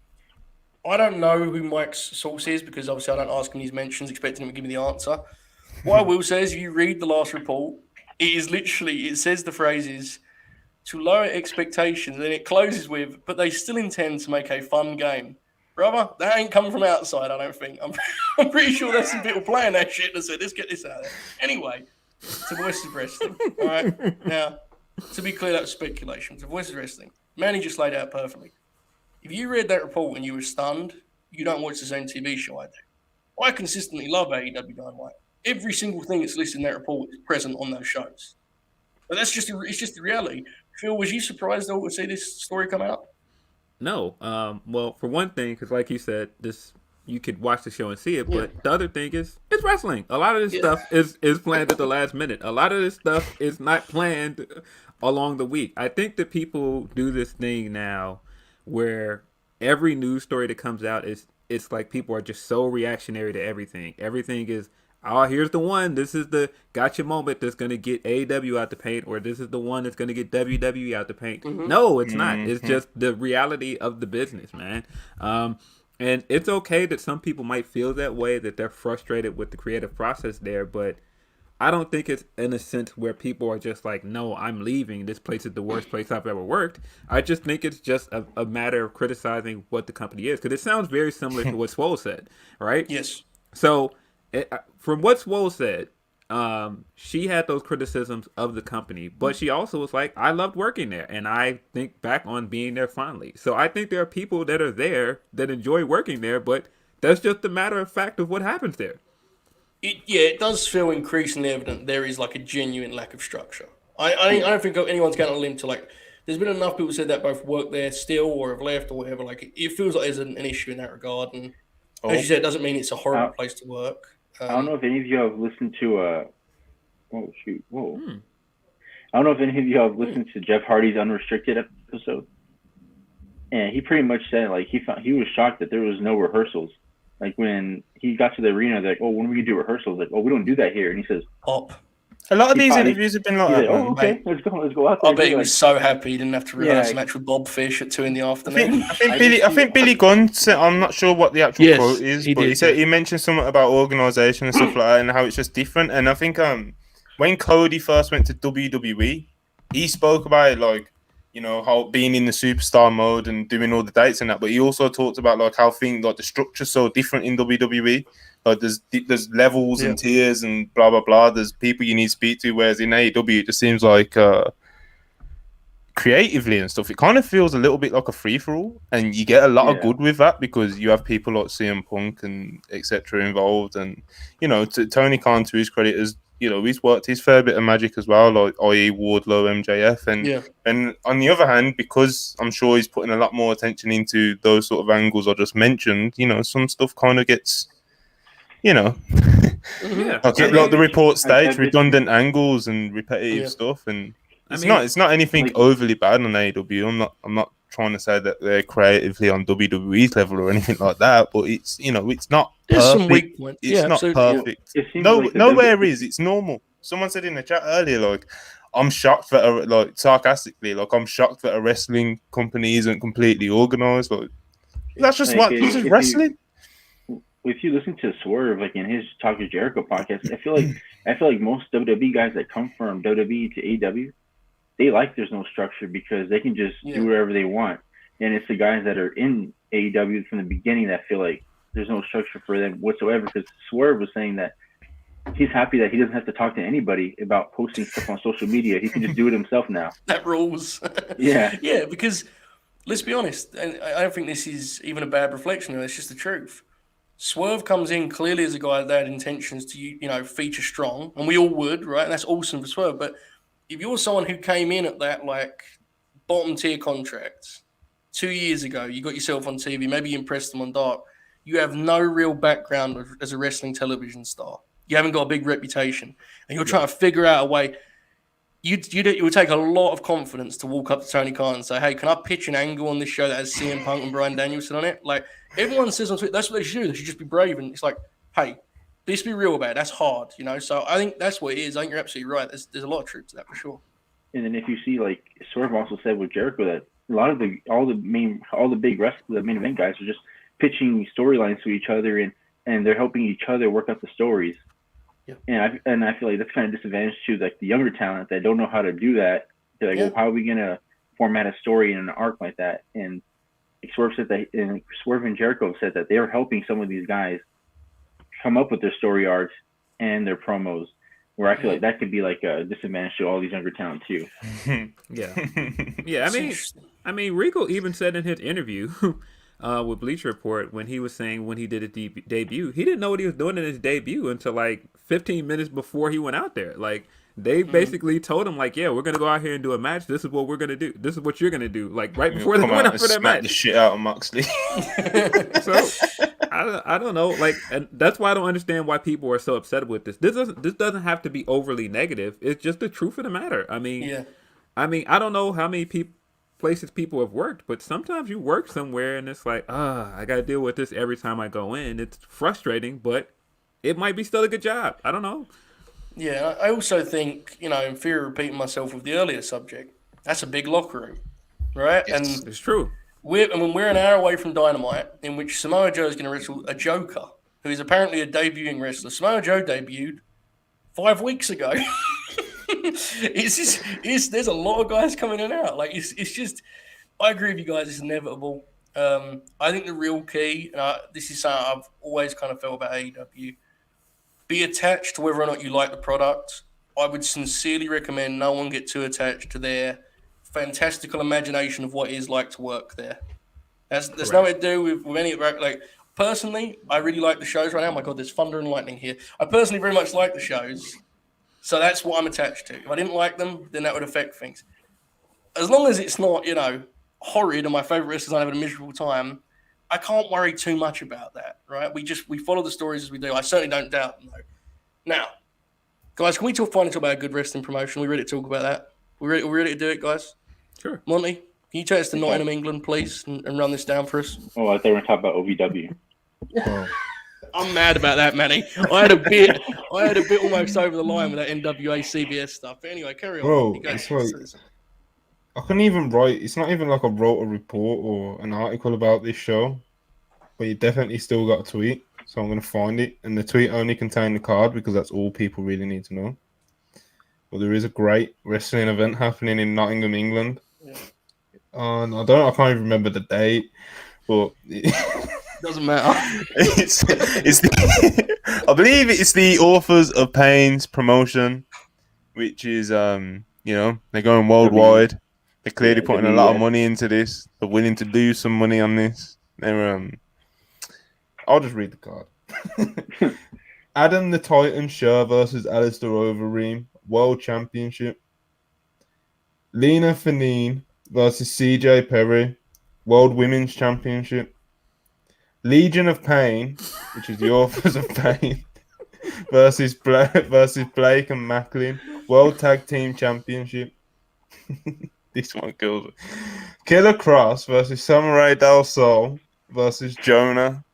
I don't know who Mike's source is because obviously I don't ask him these mentions expecting him to give me the answer. What I will say is if you read the last report, it says the phrases to lower expectations, and it closes with, but they still intend to make a fun game. Brother, that ain't coming from outside, I don't think. I'm pretty sure there's some people playing that shit that said, let's get this out of there. Anyway, to Voices of Wrestling. All right? Now, to be clear, that was speculation. To Voices of Wrestling, Manny just laid out perfectly. If you read that report and you were stunned, you don't watch the same TV show I do. I consistently love AEW Dynamite. Every single thing that's listed in that report is present on those shows. But it's just the reality. Phil, was you surprised though to see this story come out? No. Well, for one thing, because like you said, you could watch the show and see it, but the other thing is it's wrestling. A lot of this stuff is planned at the last minute. A lot of this stuff is not planned along the week. I think that people do this thing now where every news story that comes out it's like people are just so reactionary to everything. Everything is, oh, here's the one. This is the gotcha moment that's going to get AEW out the paint, or this is the one that's going to get WWE out the paint. Mm-hmm. No, it's not. It's just the reality of the business, man. And it's okay that some people might feel that way, that they're frustrated with the creative process there, but I don't think it's in a sense where people are just like, no, I'm leaving. This place is the worst place I've ever worked. I just think it's just a matter of criticizing what the company is, because it sounds very similar to what Swole said, right? Yes. So from what Swole said, she had those criticisms of the company, but she also was like, I loved working there, and I think back on being there fondly. So I think there are people that are there that enjoy working there, but that's just a matter of fact of what happens there. It does feel increasingly evident there is like a genuine lack of structure. I don't think anyone's going to limb to like. There's been enough people said that both work there still or have left or whatever. Like it feels like there's an issue in that regard, and as you said, it doesn't mean it's a horrible place to work. I don't know if any of you have listened to I don't know if any of you have listened to Jeff Hardy's Unrestricted episode, and he pretty much said like he was shocked that there was no rehearsals. Like when he got to the arena, they're like, "Oh, when are we gonna do rehearsals?" Like, "Oh, we don't do that here." And he says, "Up." A lot of these interviews have been like that. Oh, okay, let's go out there. I bet he was so happy he didn't have to rehearse a match with Bob Fish at 2 PM. I think Billy Gunn said, I'm not sure what the actual quote is, but he said he mentioned something about organisation and stuff like that, and how it's just different. And I think when Cody first went to WWE, he spoke about it like, you know, how being in the superstar mode and doing all the dates and that, but he also talked about like how things like the structure's so different in WWE. Like there's levels and tiers and blah blah blah. There's people you need to speak to, whereas in AEW it just seems like creatively and stuff, it kind of feels a little bit like a free for all, and you get a lot of good with that because you have people like CM Punk and etc. involved, and you know, Tony Khan, to his credit, has, you know, he's worked his fair bit of magic as well, like i.e. Wardlow, MJF, and on the other hand, because I'm sure he's putting a lot more attention into those sort of angles I just mentioned, you know, some stuff kind of gets, you know, like the report stage, redundant angles and repetitive stuff, and it's not anything like, overly bad on AEW. I'm not trying to say that they're creatively on WWE's level or anything like that, but it's, you know, it's not perfect. It's not perfect. Nowhere is. It's normal. Someone said in the chat earlier, like, I'm shocked that like sarcastically, like, I'm shocked that a wrestling company isn't completely organized. Like, that's just like, this is wrestling. If you listen to Swerve, like in his Talk to Jericho podcast, I feel like most WWE guys that come from WWE to AEW, they like there's no structure because they can just do whatever they want. And it's the guys that are in AEW from the beginning that feel like there's no structure for them whatsoever. Because Swerve was saying that he's happy that he doesn't have to talk to anybody about posting stuff on social media. He can just do it himself now. That rules. Yeah, because let's be honest, and I don't think this is even a bad reflection. It's just the truth. Swerve comes in clearly as a guy that had intentions to, you know, feature strong, and we all would, right? And that's awesome for Swerve. But if you're someone who came in at that, like, bottom tier contract 2 years ago, you got yourself on TV, maybe you impressed them on Dark, you have no real background as a wrestling television star. You haven't got a big reputation, and you're trying to figure out a way. It would take a lot of confidence to walk up to Tony Khan and say, "Hey, can I pitch an angle on this show that has CM Punk and Bryan Danielson on it?" Like, everyone says on Twitter, that's what they should do. They should just be brave. And it's like, hey, let's be real about it. That's hard, you know? So I think that's what it is. I think you're absolutely right. There's a lot of truth to that for sure. And then if you see, like, Swerve also said with Jericho that a lot of all the big wrestlers, the main event guys are just pitching storylines to each other and they're helping each other work out the stories. Yeah. And I feel like that's kind of disadvantage to, like, the younger talent that don't know how to do that. They're like, well, how are we going to format a story in an arc like that? And Swerve said that, and Swerve and Jericho said that they're helping some of these guys come up with their story arcs and their promos, where I feel like that could be like a disadvantage to all these younger talent too. Yeah. I mean, Regal even said in his interview with Bleacher Report, when he was saying when he did his debut, he didn't know what he was doing in his debut until like 15 minutes before he went out there. Like, they basically told him, like, yeah, we're going to go out here and do a match. This is what we're going to do. This is what you're going to do. Like, right before they went out for that match. The shit out of Moxley. So, I don't know. Like, and that's why I don't understand why people are so upset with this. This doesn't have to be overly negative. It's just the truth of the matter. I mean, I don't know how many places people have worked, but sometimes you work somewhere and it's like, I got to deal with this every time I go in. It's frustrating, but it might be still a good job. I don't know. Yeah, I also think, you know, in fear of repeating myself with the earlier subject, that's a big locker room, right? Yes, and it's true. We're an hour away from Dynamite, in which Samoa Joe is going to wrestle a Joker, who is apparently a debuting wrestler. Samoa Joe debuted 5 weeks ago. There's a lot of guys coming in and out. Like, it's just, I agree with you guys. It's inevitable. I think the real key, and this is something I've always kind of felt about AEW. Be attached to whether or not you like the product. I would sincerely recommend no one get too attached to their fantastical imagination of what it is like to work there. There's nothing to do with any, like, personally, I really like the shows right now. Oh my God, there's thunder and lightning here. I personally very much like the shows. So that's what I'm attached to. If I didn't like them, then that would affect things. As long as it's not, you know, horrid and my favorite wrestlers aren't having a miserable time, I can't worry too much about that, right? We follow the stories as we do. I certainly don't doubt them, though. Now, guys, can we finally talk about a good wrestling promotion? We ready to talk about that? We ready to do it, guys? Sure. Monty, can you take us to Nottingham, England, please, and run this down for us? Oh, I thought we were talking about OVW. I'm mad about that, Manny. I had a beer I had a bit almost over the line with that NWA CBS stuff. But anyway, carry on. Bro, it's like I couldn't even write. It's not even like I wrote a report or an article about this show, but you definitely still got a tweet. So I'm gonna find it, and the tweet only contained the card because that's all people really need to know. Well, there is a great wrestling event happening in Nottingham, England. Yeah. I can't even remember the date, but doesn't matter. I believe it's the Authors of Pain's promotion, which is they're going worldwide. They're clearly putting a lot of money into this. They're willing to lose some money on this. I'll just read the card. Adam the Titan Sher versus Alistair Overeem World Championship. Lena Fanine versus CJ Perry World Women's Championship. Legion of Pain, which is the Authors of Pain, versus Blake and Macklin World Tag Team Championship. This one kills it. Killer Cross versus Samurai Del Sol versus Jonah.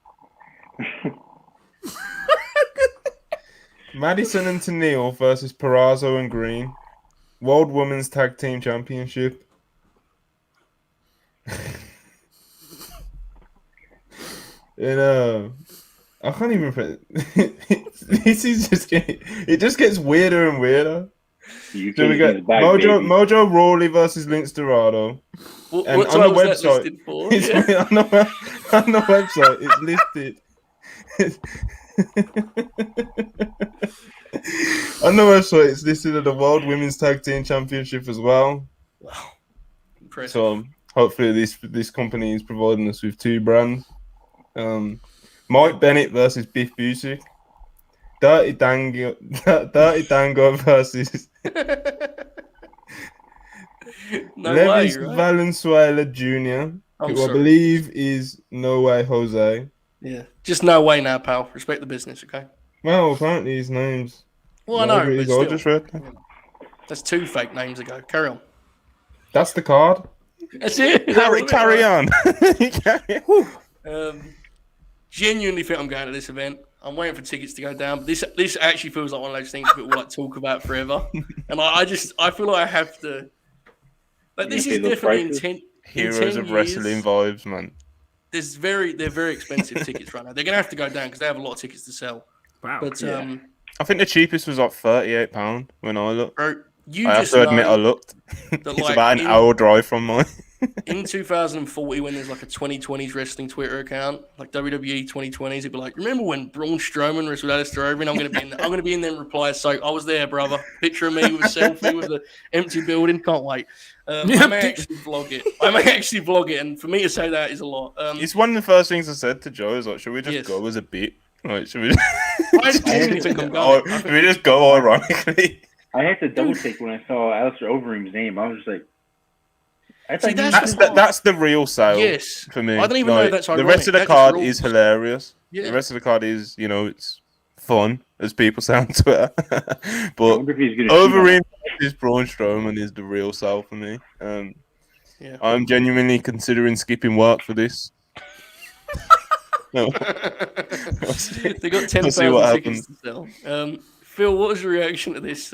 Madison and Tennille versus Perazzo and Green. World Women's Tag Team Championship. And I can't even. This is just it just gets weirder and weirder. So we got Mojo Rawley versus Lince Dorado. What on the website, on the website, it's listed. On the website, it's listed at the World Women's Tag Team Championship as well. Wow, impressive. So hopefully this company is providing us with 2 brands. Mike Bennett versus Biff Busick. Dirty Dango versus Levis Valenzuela Jr., who I believe is No Way Jose. Yeah, just no way now, pal. Respect the business, okay? Well, apparently his name's... Well, I know, but still. I just read. That's 2 fake names ago. Carry on. That's the card. That's it. Carry on. Genuinely think I'm going to this event. I'm waiting for tickets to go down. But this actually feels like one of those things people like talk about forever. And I feel like I have to. Like, this is definitely Heroes of Wrestling vibes, man. They're very expensive tickets right now. They're gonna have to go down because they have a lot of tickets to sell. Wow. But I think the cheapest was like £38 when I looked. Bro, I have to admit I looked. It's about an hour drive from mine. In 2040, when there's like a 2020s wrestling Twitter account, like WWE 2020s, it'd be like, remember when Braun Strowman wrestled Alistair Overeem? I'm gonna be in them replies. So I was there, brother. Picture of me with a selfie with the empty building. Can't wait. I may actually vlog it. And for me to say that is a lot. It's one of the first things I said to Joe. Is like, should we just go as a bit? Like, should we? Should we just go ironically? I had to double take when I saw Alistair Overeem's name. I was just like, that's the real sale. Yes, for me. I don't even know if that's ironic. The rest of the card is hilarious. Yeah. The rest of the card is, it's fun, as people say on Twitter. But Overeem is Braun Strowman is the real sell for me. I'm genuinely considering skipping work for this. No. They got 10,000 tickets to sell. Phil, what was your reaction to this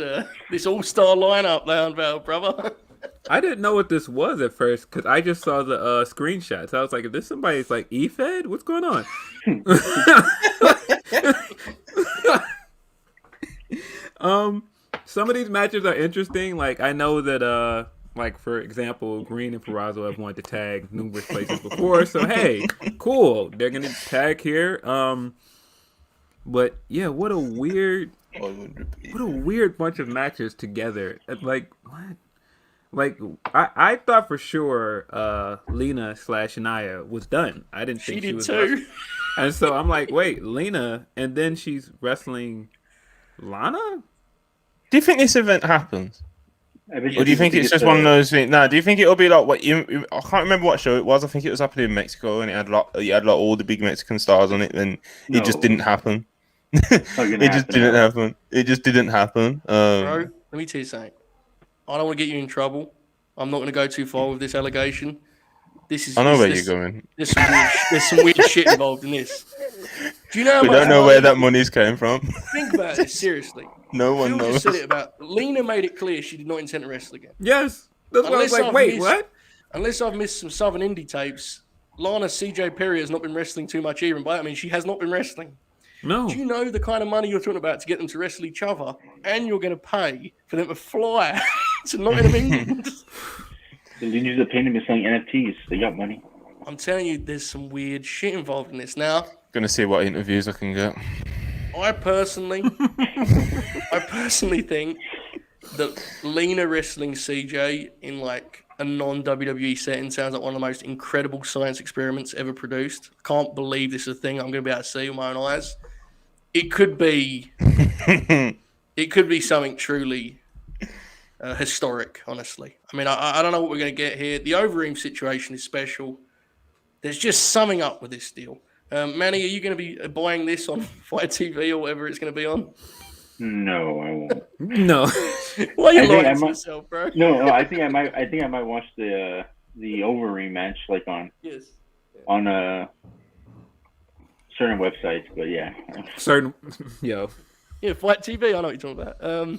all-star lineup there, brother? I didn't know what this was at first because I just saw the screenshots. I was like, "Is this somebody's like E-Fed? What's going on?" Some of these matches are interesting. Like, I know that, like, for example, Green and Perazzo have wanted to tag numerous places before. So hey, cool. They're gonna tag here. But yeah, what a weird bunch of matches together. Like, what? Like, I thought for sure Lena / Naya was done. I didn't think she was too. And so I'm like, wait, Lena, and then she's wrestling Lana? Do you think this event happens? Or do you think it's just one of those things? No, do you think it'll be like what? I can't remember what show it was. I think it was up in Mexico, and it had like all the big Mexican stars on it, and it just didn't happen. It just didn't happen. Bro, let me tell you something. I don't want to get you in trouble. I'm not going to go too far with this allegation. I know where you're going. There's some weird shit involved in this. Do you know? We don't know where that money's came from. Think about it seriously. No one Phil knows. just said it about Lena made it clear she did not intend to wrestle again. Yes. That's why I was like, wait, what? Unless I've missed some Southern Indie tapes, Lana CJ Perry has not been wrestling too much either. And by that I mean she has not been wrestling. No. Do you know the kind of money you're talking about to get them to wrestle each other? And you're going to pay for them to fly to Nottingham, England? The Losers are paying them to selling NFTs. They got money. I'm telling you, there's some weird shit involved in this. Now, Gonna see what interviews I can get. I personally think that Lena wrestling CJ in like a non-WWE setting sounds like one of the most incredible science experiments ever produced. I can't believe this is a thing I'm going to be able to see with my own eyes. It could be something truly historic, honestly. I mean, I don't know what we're going to get here. The Overeem situation is special. There's just summing up with this deal. Manny, are you going to be buying this on Fight TV or whatever it's going to be on? No, I won't. No. Why are you lying to yourself, bro? No, I think I might watch the Overeem match like on certain websites, but yeah. Yeah, Fight TV. I know what you're talking about.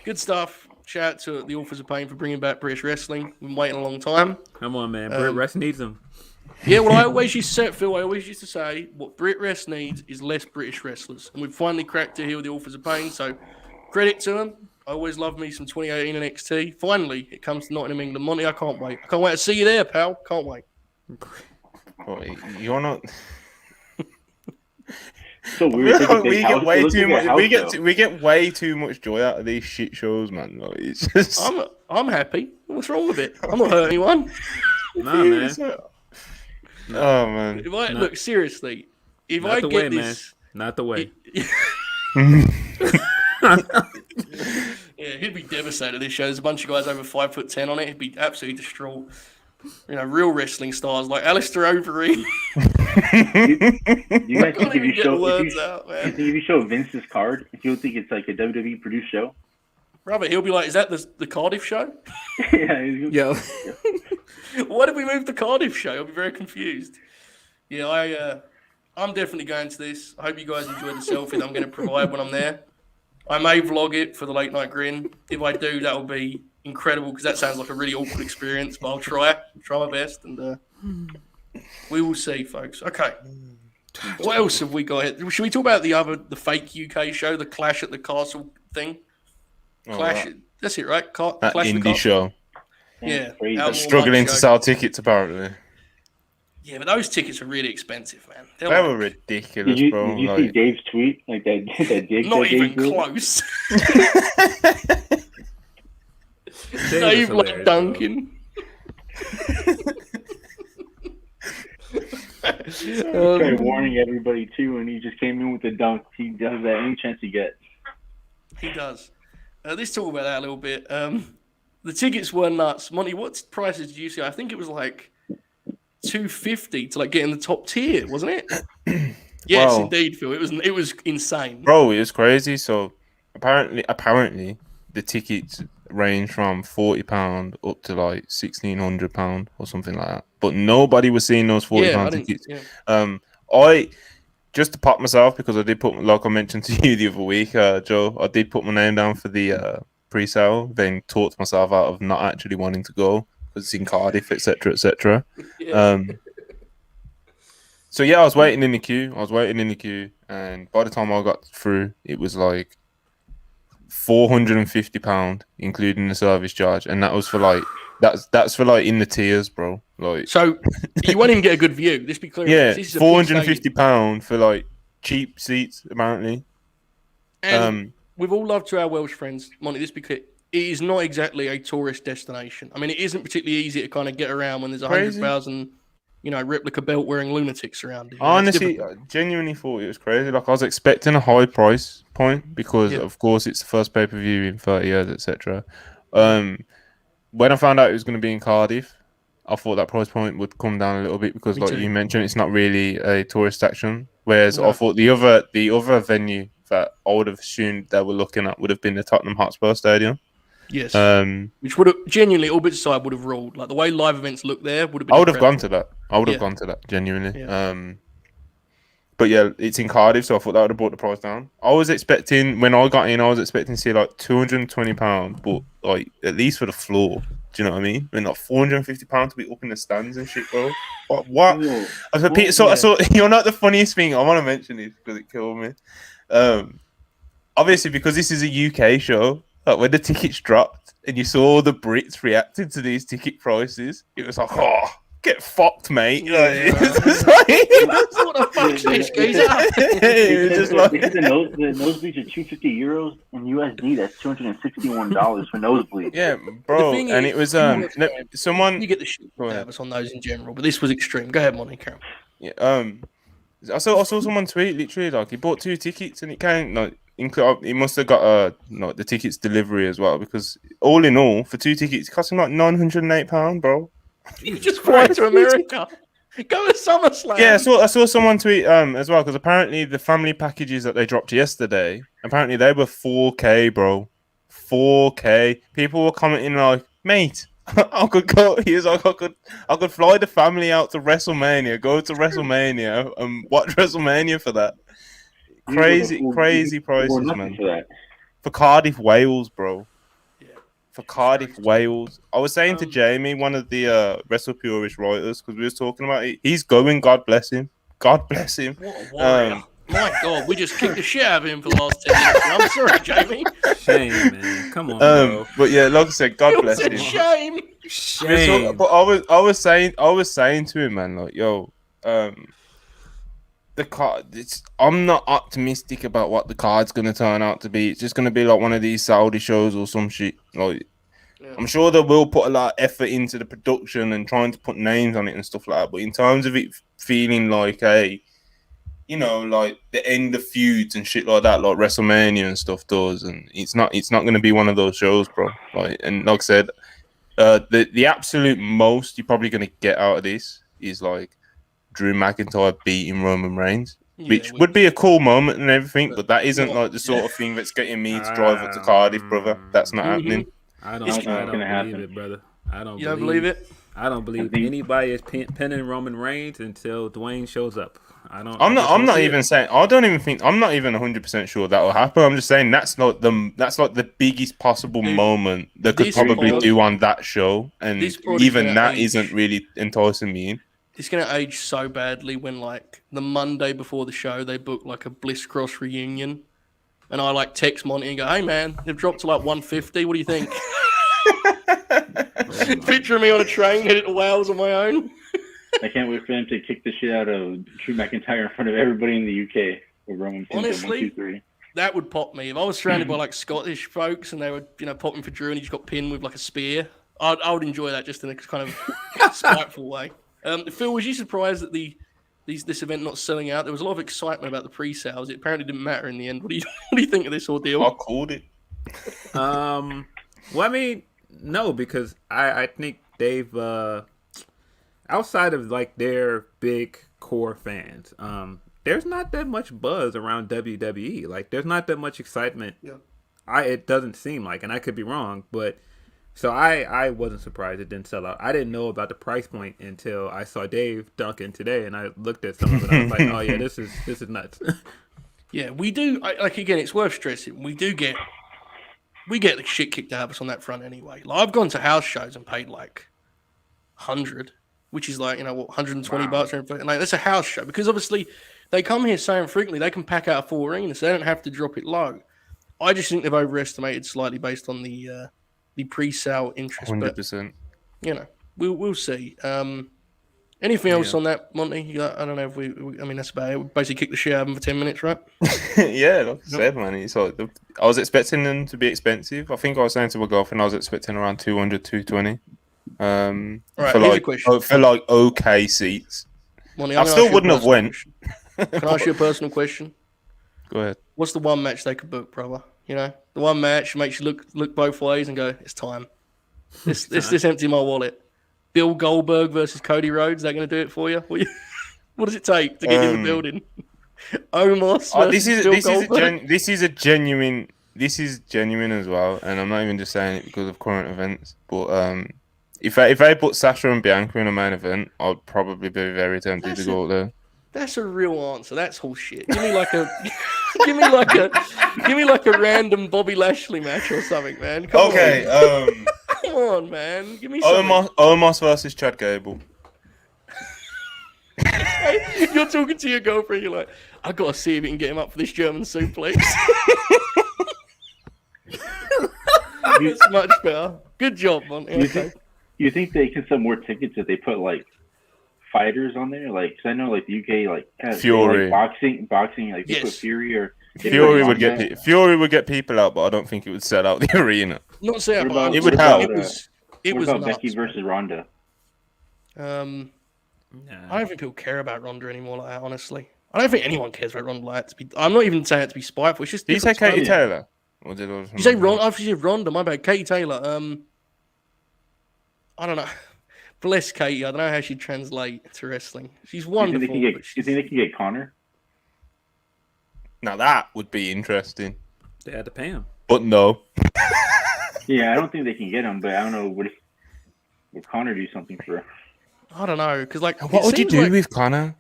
Good stuff. Shout out to the Authors of Pain for bringing back British wrestling. We've been waiting a long time. Come on, man. Brit Rest needs them. Yeah, well, I always used to say what Brit Rest needs is less British wrestlers. And we've finally cracked it here with the Authors of Pain, so credit to them. I always love me some 2018 NXT. Finally, it comes to Nottingham, England. Monty, I can't wait. I can't wait to see you there, pal. Can't wait. Boy, you're not... So weird. we get way too much. We get way too much joy out of these shit shows, man. Like, it's just... I'm happy. What's wrong with it? I'm not hurting anyone. Nah, man. Oh man. Look, seriously, if not I the get way, this, man. Not the way. Yeah, he'd be devastated. This show, there's a bunch of guys over 5'10" on it. He'd be absolutely distraught. You know, real wrestling stars like Alistair Overeem. You guys think if you show Vince's card, if you think it's like a WWE produced show? Brother, he'll be like, "Is that the Cardiff show?" Yo. Why did we move the Cardiff show? I'll be very confused. Yeah, I'm definitely going to this. I hope you guys enjoy the selfie that I'm going to provide when I'm there. I may vlog it for the late night grin. If I do, that'll be incredible because that sounds like a really awkward experience. But I'll try my best, and we will see, folks. Okay. What else have we got here? Should we talk about the fake UK show, the Clash at the Castle thing? Clash. Right. That's it, right? That Clash indie show. Yeah. Struggling to sell tickets, apparently. Yeah, but those tickets are really expensive, man. They were ridiculous, did bro. Did you see Dave's tweet? Like that dig? Not that even Dave close. Dave like Duncan. Tried warning everybody too, and he just came in with the dunk. He does that any chance he gets. He does. Let's talk about that a little bit. The tickets were nuts. Monty, what prices did you see? I think it was like $250 to like get in the top tier, wasn't it? Yes, indeed, Phil. It was insane, bro. It was crazy. So apparently, the tickets range from £40 up to like £1,600 or something like that. But nobody was seeing those £40 tickets. Yeah. I just to pop myself because I did put, like I mentioned to you the other week, Joe. I did put my name down for the pre-sale. Then talked myself out of not actually wanting to go because it's in Cardiff, etc., etc. Yeah. So yeah, I was waiting in the queue, and by the time I got through, it was like £450, including the service charge, and that was for like that's for like in the tiers, bro. Like, so you won't even get a good view. Let's be clear. Yeah, £450 for like cheap seats, apparently. And with all love to our Welsh friends, Monty, let's be clear. It is not exactly a tourist destination. I mean, it isn't particularly easy to kind of get around when there's 100,000, replica belt-wearing lunatics around it. Honestly, I genuinely thought it was crazy. Like, I was expecting a high price point because, of course, it's the first pay-per-view in 30 years, etc. When I found out it was going to be in Cardiff, I thought that price point would come down a little bit because, like you mentioned, it's not really a tourist attraction. Whereas I thought the other venue that I would have assumed they were looking at would have been the Tottenham Hotspur Stadium. Yes. Which would have genuinely, all bits aside, would have ruled. Like the way live events look there would have been. I would have gone to that. Genuinely. Yeah. But yeah, it's in Cardiff, so I thought that would have brought the price down. I was expecting when I got in, I was expecting to see like £220, but like at least for the floor. Do you know what I mean? I mean, like £450 to be up in the stands and shit, bro. What? Yo, I saw. You're not the funniest thing. I want to mention this because it killed me. Obviously, because this is a UK show, like when the tickets dropped and you saw all the Brits reacting to these ticket prices, it was like, oh, get fucked, mate. Yeah. It's like, What the fuck's this, geezer? it was just like, they said the nosebleeds are €250 and USD. That's $261 for nosebleeds. yeah, bro. thing And is, it was someone. You get the shit nervous on those in general, but this was extreme. Go ahead, Monty. Carol. Yeah, I saw someone tweet literally like he bought 2 tickets and it came like he must have got like the tickets delivery as well, because all in all for 2 tickets it cost him like £908, bro. You just fly to America. Go to SummerSlam. Yeah, I saw someone tweet as well, because apparently the family packages that they dropped yesterday, apparently they were 4K, bro. 4K. People were commenting like, mate, I could go. He was like, I could fly the family out to WrestleMania, go to WrestleMania, and watch WrestleMania for that. Crazy prices, man. For Cardiff, Wales, bro. Yeah. For Cardiff, Wales. I was saying to Jamie, one of the WrestlePurists writers, because we was talking about it. He's going. God bless him. God bless him. What a warrior. My God, we just kicked the shit out of him for the last 10 minutes. I'm sorry, Jamie. Shame, man. Come on, bro. But yeah, like I said, God bless him. Shame. Shame. But I was saying to him, man, like, yo, the card. I'm not optimistic about what the card's gonna turn out to be. It's just gonna be like one of these Saudi shows or some shit. Like, yeah. I'm sure they will put a lot of effort into the production and trying to put names on it and stuff like that. But in terms of it feeling like like the end of feuds and shit like that, like WrestleMania and stuff does, and it's not going to be one of those shows, bro. Like, and like I said, the absolute most you're probably going to get out of this is like Drew McIntyre beating Roman Reigns, which would be a cool moment and everything, but that isn't like the sort of thing that's getting me to drive up to Cardiff, brother. That's not happening. I don't believe it, brother. You don't believe it? I don't believe anybody is pinning Roman Reigns until Dwayne shows up. I'm not even 100% sure that will happen. I'm just saying that's like the biggest possible moment they could probably do on that show, and even that isn't really enticing me in. It's going to age so badly when, like, the Monday before the show, they book, like, a Bliss Cross reunion. And I, like, text Monty and go, hey, man, they've dropped to, like, 150. What do you think? Picture me on a train headed to Wales on my own. I can't wait for them to kick the shit out of Drew McIntyre in front of everybody in the UK. Roman Honestly, that would pop me. If I was surrounded by, like, Scottish folks and they were, popping for Drew and he just got pinned with, like, a spear, I would enjoy that just in a kind of spiteful way. Phil, was you surprised that this event not selling out? There was a lot of excitement about the pre-sales. It apparently didn't matter in the end. What do you think of this ordeal? I called it. Well, I mean, no, because I think they've outside of like their big core fans, there's not that much buzz around WWE. Like, there's not that much excitement. Yeah. It doesn't seem like, and I could be wrong, but. So I wasn't surprised it didn't sell out. I didn't know about the price point until I saw Dave Duncan today, and I looked at some of it. I was like, oh yeah, this is nuts. Yeah, we do. Again, it's worth stressing. We get the shit kicked out of us on that front anyway. Like, I've gone to house shows and paid like 100, which is like, $120 or anything. Like, that's a house show, because obviously they come here so infrequently they can pack out a full arena, so they don't have to drop it low. I just think they've overestimated slightly based on the pre-sale interest. 100%. But, we'll see. Anything else on that, Monty? I don't know if that's about it. We basically kicked the shit out of them for 10 minutes, right? Yeah, like I said, man. It's like I was expecting them to be expensive. I think I was saying to my girlfriend I was expecting around 200, 220. For like okay seats. Monty, I still wouldn't have went. Can I ask you a personal question? Go ahead. What's the one match they could book, brother? The one match makes you look both ways and go, it's time. This empty my wallet. Bill Goldberg versus Cody Rhodes, is that going to do it for you? What does it take to get in the building? Omos versus Bill Goldberg? This is genuine as well, and I'm not even just saying it because of current events. But if I put Sasha and Bianca in a main event, I'd probably be very tempted to go there. That's a real answer. That's bullshit. Give me like a, give me like a random Bobby Lashley match or something, man. Come on, man. Give me something. Omos versus Chad Gable. You're talking to your girlfriend. You're like, I gotta see if we can get him up for this German suplex. It's much better. Good job, man. You think they can sell more tickets if they put like fighters on there? Like, cause I know like the UK like Fury, like, boxing, like they put Fury or Fury would get people out, but I don't think it would sell out the arena. Not say about, it would help. It was nuts, Becky versus Ronda. I don't think people care about Ronda anymore like that, honestly. I don't think anyone cares about Ronda like that. I'm not even saying it to be spiteful. It's just. Did you say Katie Taylor? Or did you say Ronda? I said Ronda. My bad. Katie Taylor. I don't know. Bless Katie. I don't know how she'd translate to wrestling. She's wonderful. You think they can get Connor? Now that would be interesting. They had to pay him. But no. Yeah, I don't think they can get him, but I don't know. Would Connor do something for her? I don't know. Because, like, what would you do with Connor?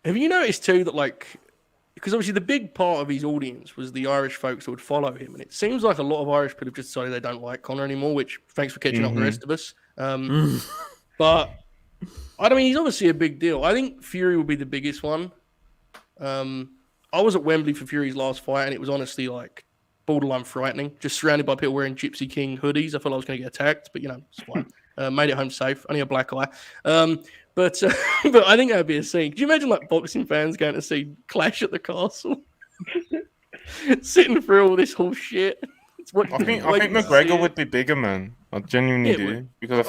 Have you noticed, too, that, like, because obviously the big part of his audience was the Irish folks that would follow him. And it seems like a lot of Irish people have just decided they don't like Connor anymore, which thanks for catching up with the rest of us. But, I mean, he's obviously a big deal. I think Fury would be the biggest one. I was at Wembley for Fury's last fight, and it was honestly, like, borderline frightening. Just surrounded by people wearing Gypsy King hoodies. I thought I was going to get attacked, but, you know, it's fine. Made it home safe. Only a black eye. But I think that would be a scene. Could you imagine, like, boxing fans going to see Clash at the Castle? Sitting through all this whole shit. I think McGregor would be bigger, man. I genuinely do. Because I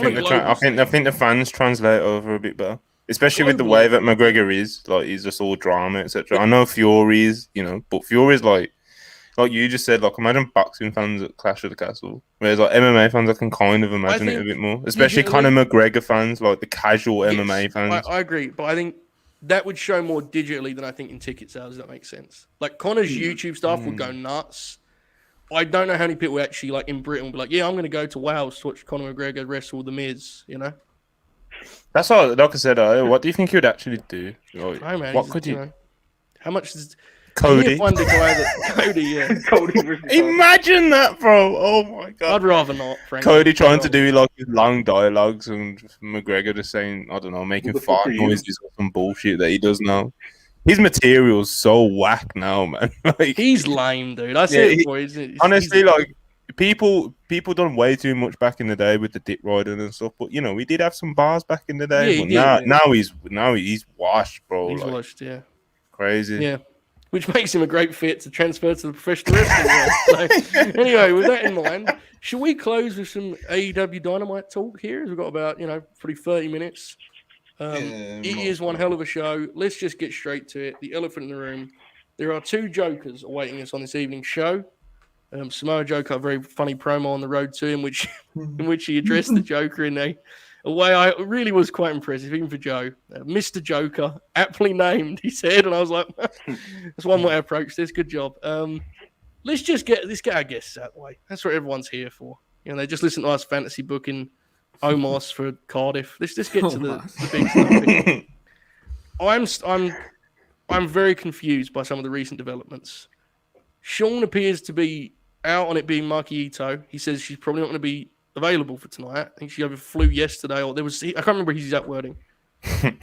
think the fans translate over a bit better. Especially with the way that McGregor is. Like, he's just all drama, etc. I know Fury's, you know, but Fury's like you just said, like, imagine boxing fans at Clash of the Castle. Whereas, like, MMA fans, I can kind of imagine it a bit more. Especially kind of McGregor fans, like the casual MMA fans. I agree, but I think that would show more digitally than I think in ticket sales, if that makes sense. Like, Connor's YouTube stuff would go nuts. I don't know how many people actually, like, in Britain would be like, yeah, I'm going to go to Wales to watch Conor McGregor wrestle The Miz, you know? That's all, like I said, what do you think you would actually do? Like, man, what could you... How much is... Cody. Cody, yeah. Cody versus Imagine that, bro. Oh my god. I'd rather not, frankly. Cody trying to do like his long dialogues and McGregor just saying, I don't know, making fart noises or some bullshit that he does now. His material's so whack now, man. Like, he's lame, dude. I said it before. Honestly, like people done way too much back in the day with the dick riding and stuff. But you know, we did have some bars back in the day. Yeah, now he's washed, bro. He's washed, yeah. Crazy. Yeah. Which makes him a great fit to transfer to the professional wrestling world. So, anyway, with that in mind, should we close with some AEW Dynamite talk here? We've got about, probably 30 minutes. It is one hell of a show. Let's just get straight to it. The elephant in the room. There are two Jokers awaiting us on this evening's show. Samoa Joe cut a very funny promo on the road to him, in which he addressed the Joker in a way I really was quite impressive, even for Joe. Mr. Joker, aptly named, he said, and I was like, that's one way I approach this. Good job. Let's get our guests out of the way. That's what everyone's here for. They just listen to us fantasy booking Omos for Cardiff. Let's just get to the big stuff. I'm very confused by some of the recent developments. Sean appears to be out on it being Maki Ito. He says she's probably not going to be available for tonight. I think she either flew yesterday or I can't remember his exact wording.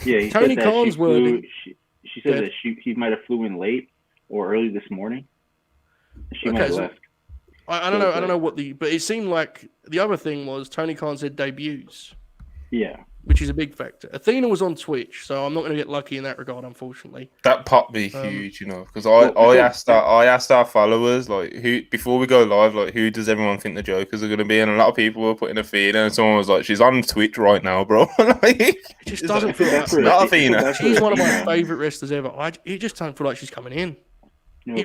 Yeah, Tony Khan's wording. She said that he might have flew in late or early this morning. She might have left. I don't know. I don't know but it seemed like the other thing was Tony Khan said debuts. Yeah. Which is a big factor. Athena was on Twitch, so I'm not going to get lucky in that regard, unfortunately. That popped me huge, because I asked our followers, like, who before we go live, like, who does everyone think the Jokers are going to be? And a lot of people were putting Athena, and someone was like, she's on Twitch right now, bro. Like, it just doesn't feel like not Athena. She's one of my favorite wrestlers ever. It just doesn't feel like she's coming in. I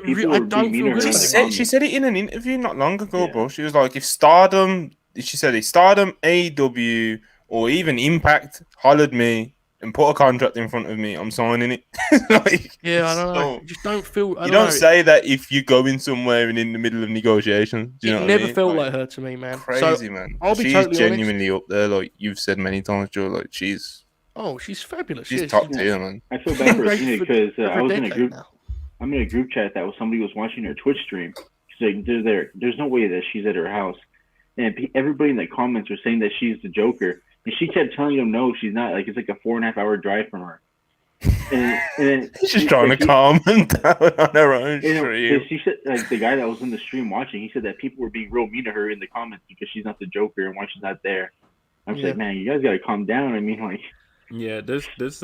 don't feel good. She said it in an interview not long ago, bro. She was like, if Stardom, AEW, or even Impact hollered me and put a contract in front of me, I'm signing it. I don't know. I just don't feel... You don't say that if you go in somewhere and in the middle of negotiations. Do you know what I mean? Never felt like her to me, man. Crazy, man. I'll be she's totally genuinely honest. Up there, like you've said many times, Joe. Like, Oh, she's fabulous. She's top tier, man. I feel bad for Great Athena for- because for I was in a decade group. now. I'm in a group chat that somebody was watching her Twitch stream. She's like, there's no way that she's at her house, and everybody in the comments were saying that she's the Joker, and she kept telling them no, she's not. Like it's like a 4.5 hour drive from her. And She's trying to calm them down on her own stream. She said, like the guy that was in the stream watching, he said that people were being real mean to her in the comments because she's not the Joker and why she's not there. I'm just like, man, you guys gotta calm down. I mean, like. Yeah, this feels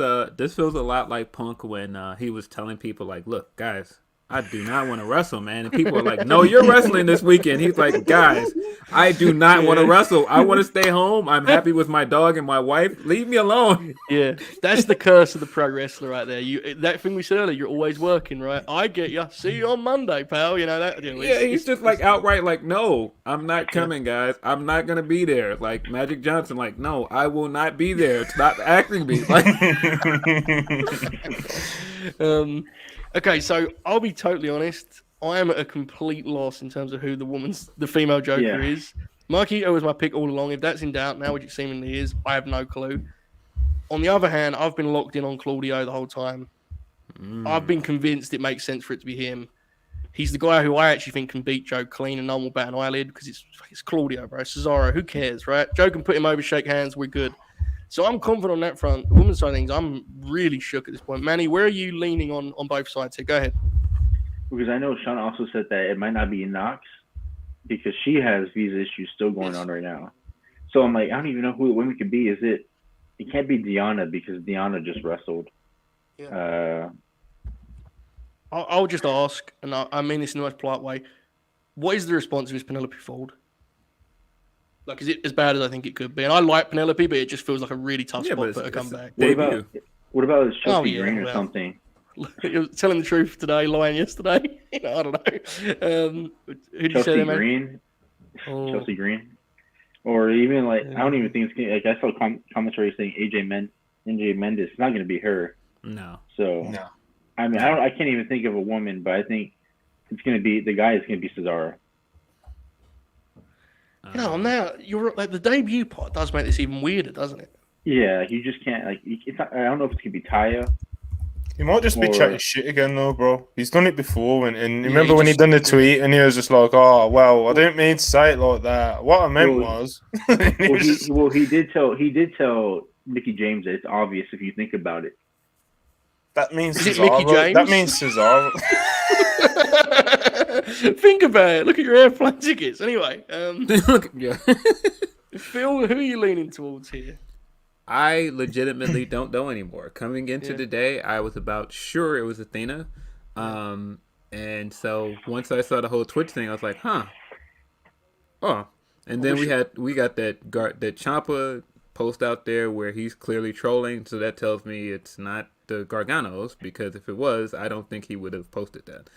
a lot like Punk when he was telling people like, look, guys, I do not want to wrestle, man. And people are like, no, you're wrestling this weekend. He's like, guys, I do not want to wrestle. I want to stay home. I'm happy with my dog and my wife. Leave me alone. Yeah, that's the curse of the pro wrestler right there. That thing we said earlier, you're always working, right? I get you. See you on Monday, pal. You know that. Yeah, he's just like outright like, no, I'm not coming, guys. I'm not gonna be there. Like Magic Johnson, like, no, I will not be there. Stop acting me. Like, okay, so I'll be totally honest. I am at a complete loss in terms of who the female Joker is. Marquito was my pick all along. If that's in doubt now, which it seemingly is, I have no clue. On the other hand, I've been locked in on Claudio the whole time. I've been convinced it makes sense for it to be him. He's the guy who I actually think can beat Joe clean and no one will bat an eyelid because it's Claudio, bro. Cesaro, who cares, right? Joe can put him over, shake hands, we're good. So I'm confident on that front. The women's side of things, I'm really shook at this point. Manny, where are you leaning on both sides here? Go ahead. Because I know Sean also said that it might not be Knox because she has visa issues still going on right now. So I'm like, I don't even know who the women could be. It can't be Deanna because Deanna just wrestled. Yeah. I'll just ask, and I mean this in the most polite way. What is the response of this Penelope Ford? Like, is it as bad as I think it could be? And I like Penelope, but it just feels like a really tough spot for her to come back. What about Chelsea Green or something? You're telling the truth today, lying yesterday. I don't know. Who did you say there, man? Green? Chelsea Green, or even like I don't even think it's like I saw commentary saying AJ Mendes. It's not going to be her. No. So no. I mean, I can't even think of a woman, but I think it's going to be the guy is going to be Cesaro. You know, now you're like the debut part does make this even weirder, doesn't it? Yeah, you just can't like. It's not, I don't know if it's gonna be Taya. He might just be chatting shit again, though, bro. He's done it before, and remember when he done the tweet, and he was just like, "Oh, well, I didn't mean to say it like that. What I meant was." He did tell Mickey James that it's obvious if you think about it. That means Is it Mickey James? That means Cesaro. Think about it. Look at your airplane tickets. Anyway, Phil, who are you leaning towards here? I legitimately don't know anymore. Coming into today, I was about sure it was Athena. And so once I saw the whole Twitch thing, I was like, huh. Oh. And then we got that Ciampa post out there where he's clearly trolling, so that tells me it's not the Garganos, because if it was, I don't think he would have posted that.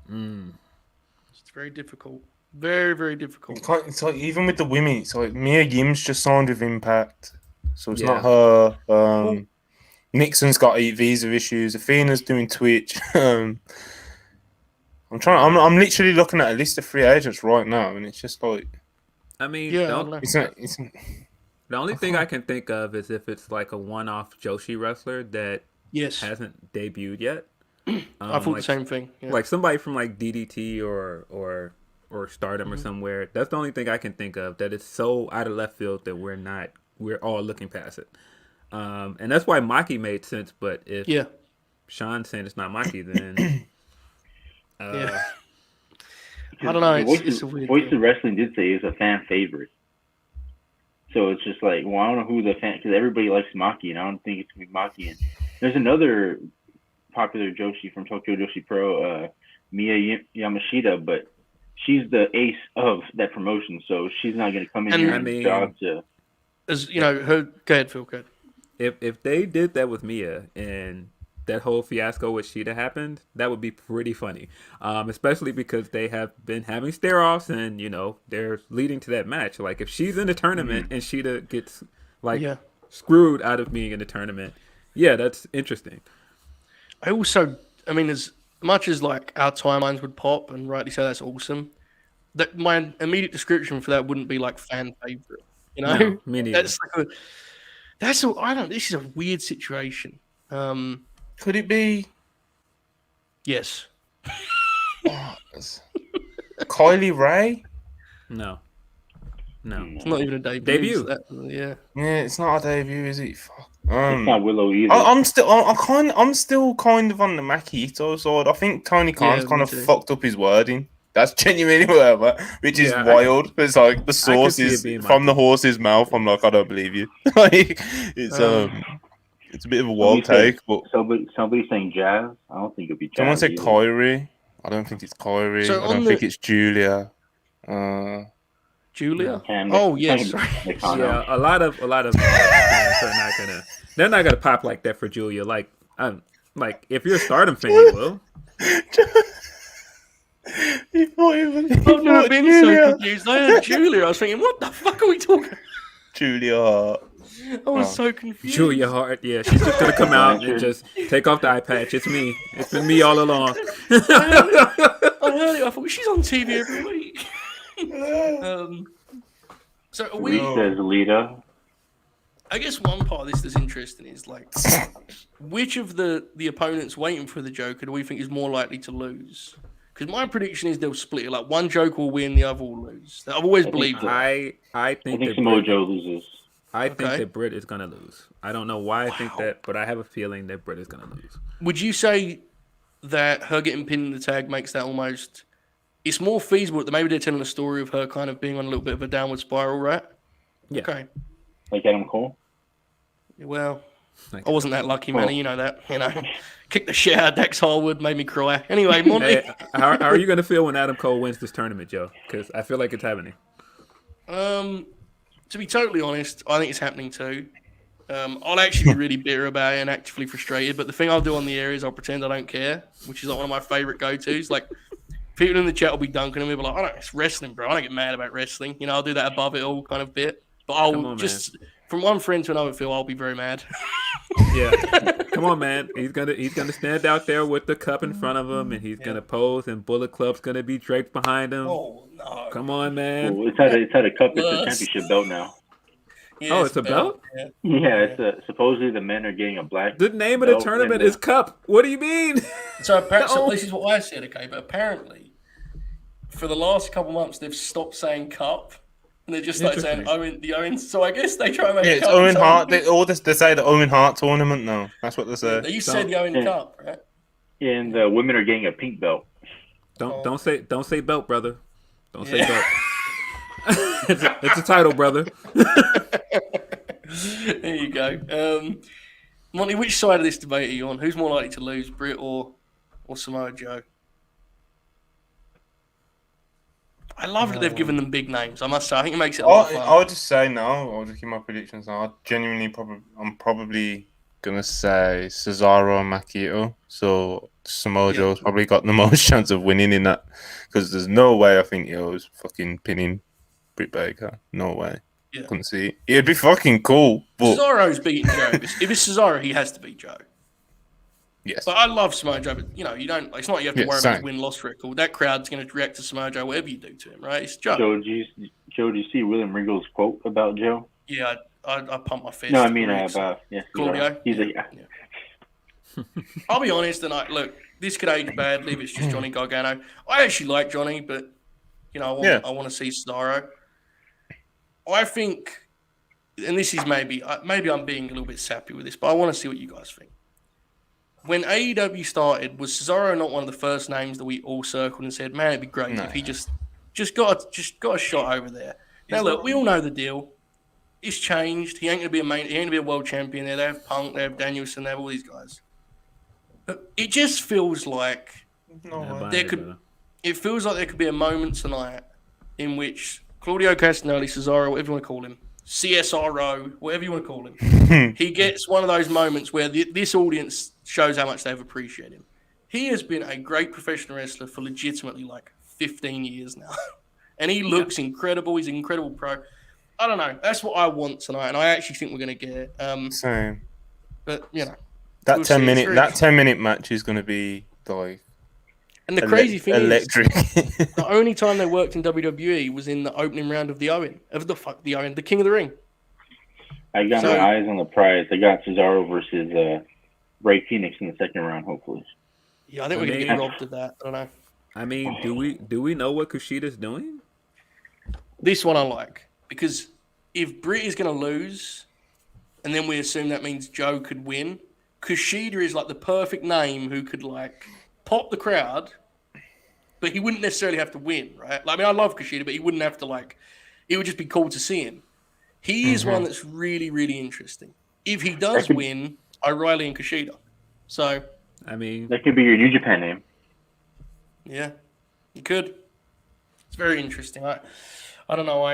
It's very difficult. Very, very difficult. It's like even with the women, it's like Mia Yim's just signed with Impact, so it's not her. Nixon's got visa issues. Athena's doing Twitch. I'm literally looking at a list of free agents right now, and it's just like. I mean, the only thing I can think of is if it's like a one-off Joshi wrestler that hasn't debuted yet. I thought the same thing. Yeah. Like somebody from like DDT or Stardom or somewhere. That's the only thing I can think of that is so out of left field that we're all looking past it. And that's why Maki made sense. But if Sean's saying it's not Maki, then I don't know. It's a weird Voice of Wrestling did say it's a fan favorite. So it's just like, well, I don't know who the fan, because everybody likes Maki, and I don't think it's going to be Maki. And there's another popular Joshi from Tokyo Joshi Pro, Mia Yamashita, but she's the ace of that promotion, so she's not going to come in here and job to. As you know, go ahead, Phil. Go ahead. If they did that with Mia and that whole fiasco with Shida happened, that would be pretty funny. Especially because they have been having stare-offs and, they're leading to that match. Like, if she's in the tournament and Shida gets, screwed out of being in the tournament, that's interesting. I mean, as much as, our timelines would pop, and rightly so, that's awesome, that my immediate description for that wouldn't be, fan favorite, No, me neither. That's all. I don't. This is a weird situation. Could it be Yes. Kylie Ray? No. It's not even a debut. Debut. Yeah. Yeah, it's not a debut, is it? Fuck. It's not Willow either. I'm still kind of on the Makito side. I think Tony Khan's kind me of too. fucked up his wording. That's genuinely whatever, which is wild. It's like the source is from the horse's mouth. I'm like, I don't believe you. Like, it's a bit of a wild take. But somebody saying Jazz. I don't think it'll be Jazz. someone said either. Kyrie. I don't think it's Kyrie. So I don't think it's Julia. Julia. And Oh yes. Yeah, a lot of fans are they're not gonna pop like that for Julia. Like if you're a Stardom fan, you will. I've never been so confused. I heard Julia. I was thinking, what the fuck are we talking? Julia Hart. I was so confused. Julia Hart, yeah, she's just gonna come out and just take off the eye patch. It's me. It's been me all along. I heard it. I thought she's on TV every week. So are we says Lita. I guess one part of this that's interesting is like, which of the opponents waiting for the Joker do we think is more likely to lose? Because my prediction is they'll split it. Like one Joker will win, the other will lose. I've always believed that. I think Samoa Joe loses. I think that Britt is gonna lose. I don't know why I think that, but I have a feeling that Britt is gonna lose. Would you say that her getting pinned in the tag makes that almost? It's more feasible that maybe they're telling a story of her kind of being on a little bit of a downward spiral, right? Yeah. Okay. Like Adam Cole. Well, I wasn't that lucky, man. You know that. You know, kicked the shit out of Dax Harwood, made me cry. Anyway, Monty. Hey, how are you gonna feel when Adam Cole wins this tournament, Joe? Because I feel like it's happening. To be totally honest, I think it's happening too. I'll actually be really bitter about it and actively frustrated. But the thing I'll do on the air is I'll pretend I don't care, which is like one of my favorite go-tos. Like people in the chat will be dunking and we'll be like, "I don't, it's wrestling, bro. I don't get mad about wrestling." You know, I'll do that above it all kind of bit. But I'll from one friend to another, Phil, I'll be very mad. Yeah, come on, man. He's gonna stand out there with the cup in front of him, and he's gonna pose, and Bullet Club's gonna be draped behind him. Oh no! Come on, man. Well, it's had a cup. It's a championship belt now. Yeah, it's a belt? Yeah, it's supposedly the men are getting a black. The name of the tournament is Cup. What do you mean? So this is what I said, okay? But apparently, for the last couple months, they've stopped saying Cup. And they just started saying the Owen. So I guess they try and make it's Owen Hart. They say the Owen Hart tournament now. That's what they say. You said the Owen Cup, right? And the women are getting a pink belt. Don't say belt, brother. Don't say belt. it's a title, brother. There you go. Monty, which side of this debate are you on? Who's more likely to lose, Britt or Samoa Joe? I love that they've given them big names. I must say, I think it makes it a lot of fun. I'll just say no. I'll just give my predictions now. I'm probably gonna say Cesaro and Makito. So Samoa Joe's probably got the most chance of winning in that, because there's no way I think Joe's fucking pinning Britt Baker. No way. Yeah. Couldn't see it. It'd be fucking cool. But Cesaro's beating Joe. If it's Cesaro, he has to beat Joe. Yes. But I love Samoa Joe, but you don't. It's not you have to worry about his win-loss record. That crowd's going to react to Samoa Joe whatever you do to him, right? It's Joe. Joe, do you see William Regal's quote about Joe? Yeah, I pump my fist. No, I mean about Claudio. He's I'll be honest, and look, this could age badly if it's just Johnny Gargano. I actually like Johnny, but I want to see Cesaro. I think, and this is maybe I'm being a little bit sappy with this, but I want to see what you guys think. When AEW started, was Cesaro not one of the first names that we all circled and said, "Man, it'd be great if he just got a shot over there"? Now look, we all know the deal. It's changed. He ain't gonna be He ain't gonna be a world champion there. They have Punk, they have Danielson, they have all these guys. But it just feels like It feels like there could be a moment tonight in which Claudio Castagnoli, Cesaro, whatever you want to call him, CSRO, whatever you want to call him, he gets one of those moments where this audience shows how much they've appreciated him. He has been a great professional wrestler for legitimately like 15 years now. And he looks incredible. He's an incredible pro. I don't know. That's what I want tonight, and I actually think we're going to get it. Same. But, that 10-minute match is going to be like... And the crazy thing electric. is, the only time they worked in WWE was in the opening round of the King of the Ring. I got my eyes on the prize. I got Cesaro versus Ray Phoenix in the second round, hopefully. Yeah, I think we're gonna get robbed of that. I don't know. I mean, do we know what Kushida's doing? This one I like because if Britt is gonna lose, and then we assume that means Joe could win, Kushida is like the perfect name who could like pop the crowd, but he wouldn't necessarily have to win, right? Like, I mean, I love Kushida, but he wouldn't have to like. It would just be cool to see him. He is one that's really, really interesting. If he does win, O'Reilly and Kushida. So, I mean, that could be your New Japan name. Yeah, you could. It's very interesting. I don't know.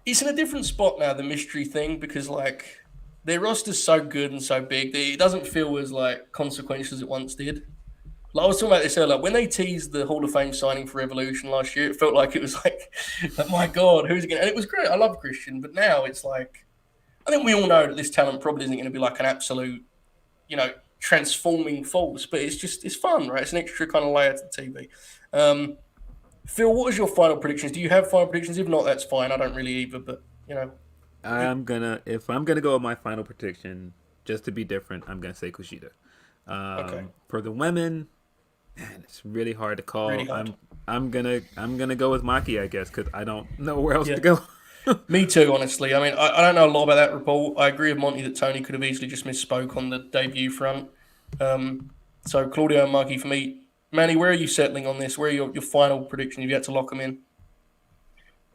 It's in a different spot now, the mystery thing, because like their roster's so good and so big that it doesn't feel as like consequential as it once did. Like, I was talking about this earlier. Like, when they teased the Hall of Fame signing for Evolution last year, it felt like it was like my God, who's going to... And it was great. I love Christian. But now it's like... I think we all know that this talent probably isn't going to be like an absolute, transforming force. But it's fun, right? It's an extra kind of layer to the TV. Phil, what was your final predictions? Do you have final predictions? If not, that's fine. I don't really either. But, if I'm gonna go with my final prediction, just to be different, I'm gonna say Kushida. Okay. For the women... Man, it's really hard to call. Really hard. I'm gonna go with Maki, I guess, because I don't know where else to go. Me too, honestly. I mean, I don't know a lot about that report. I agree with Monty that Tony could have easily just misspoke on the debut front. So Claudio and Maki for me. Manny, where are you settling on this? Where are your final predictions? You've yet to lock them in.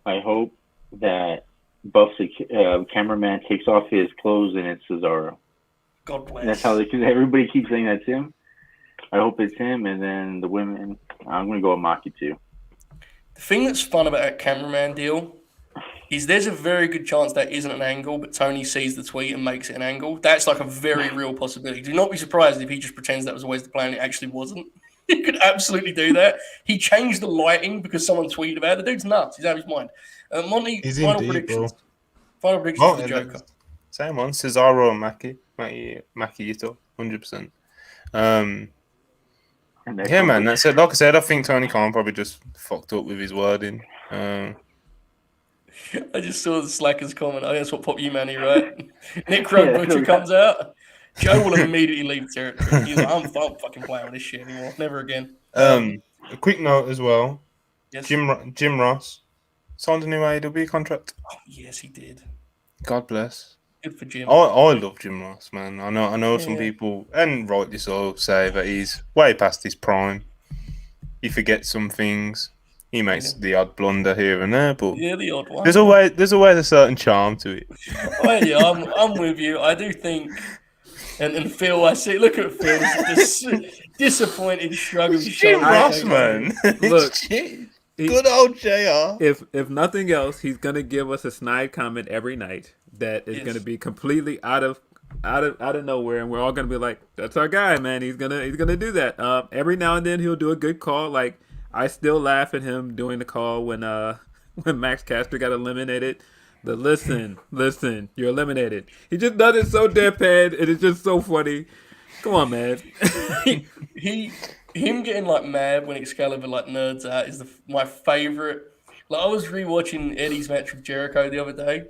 I hope that Buff's cameraman takes off his clothes and it's Cesaro. God bless. And that's how everybody keeps saying that's him. I hope it's him, and then the women, I'm going to go with Maki too. The thing that's fun about that cameraman deal is there's a very good chance that isn't an angle, but Tony sees the tweet and makes it an angle. That's like a very real possibility. Do not be surprised if he just pretends that was always the plan and it actually wasn't. He could absolutely do that. He changed the lighting because someone tweeted about it. The dude's nuts. He's out of his mind. Monty, final predictions. Final predictions for the Joker. Same one. Cesaro and Maki Ito, 100%. Yeah, man. That's it. Like I said, I think Tony Khan probably just fucked up with his wording. I just saw the Slackers comment. Oh, that's what popped you, Manny, right? Nick Rowe Butcher comes out. Joe will immediately leave territory. He's like, I'm fucking playing with this shit anymore. Never again. A quick note as well. Yes. Jim Ross signed a new AEW contract. Oh, yes, he did. God bless. Good for Jim. I love Jim Ross, man. I know some people, and rightly so, say that he's way past his prime. He forgets some things. He makes the odd blunder here and there, but the odd one. There's always a certain charm to it. Oh, yeah, I'm with you. I do think, and Phil, I see. Look at Phil, this disappointed shrug of his Jim shoulders. Ross, man. Look. Good old JR. If nothing else, he's gonna give us a snide comment every night that is gonna be completely out of nowhere, and we're all gonna be like, "That's our guy, man. He's gonna do that." Every now and then he'll do a good call. Like, I still laugh at him doing the call when Max Caster got eliminated. Listen, you're eliminated. He just does it so deadpan, and it's just so funny. Come on, man. Him getting like mad when Excalibur like nerds out is my favorite. Like, I was rewatching Eddie's match with Jericho the other day,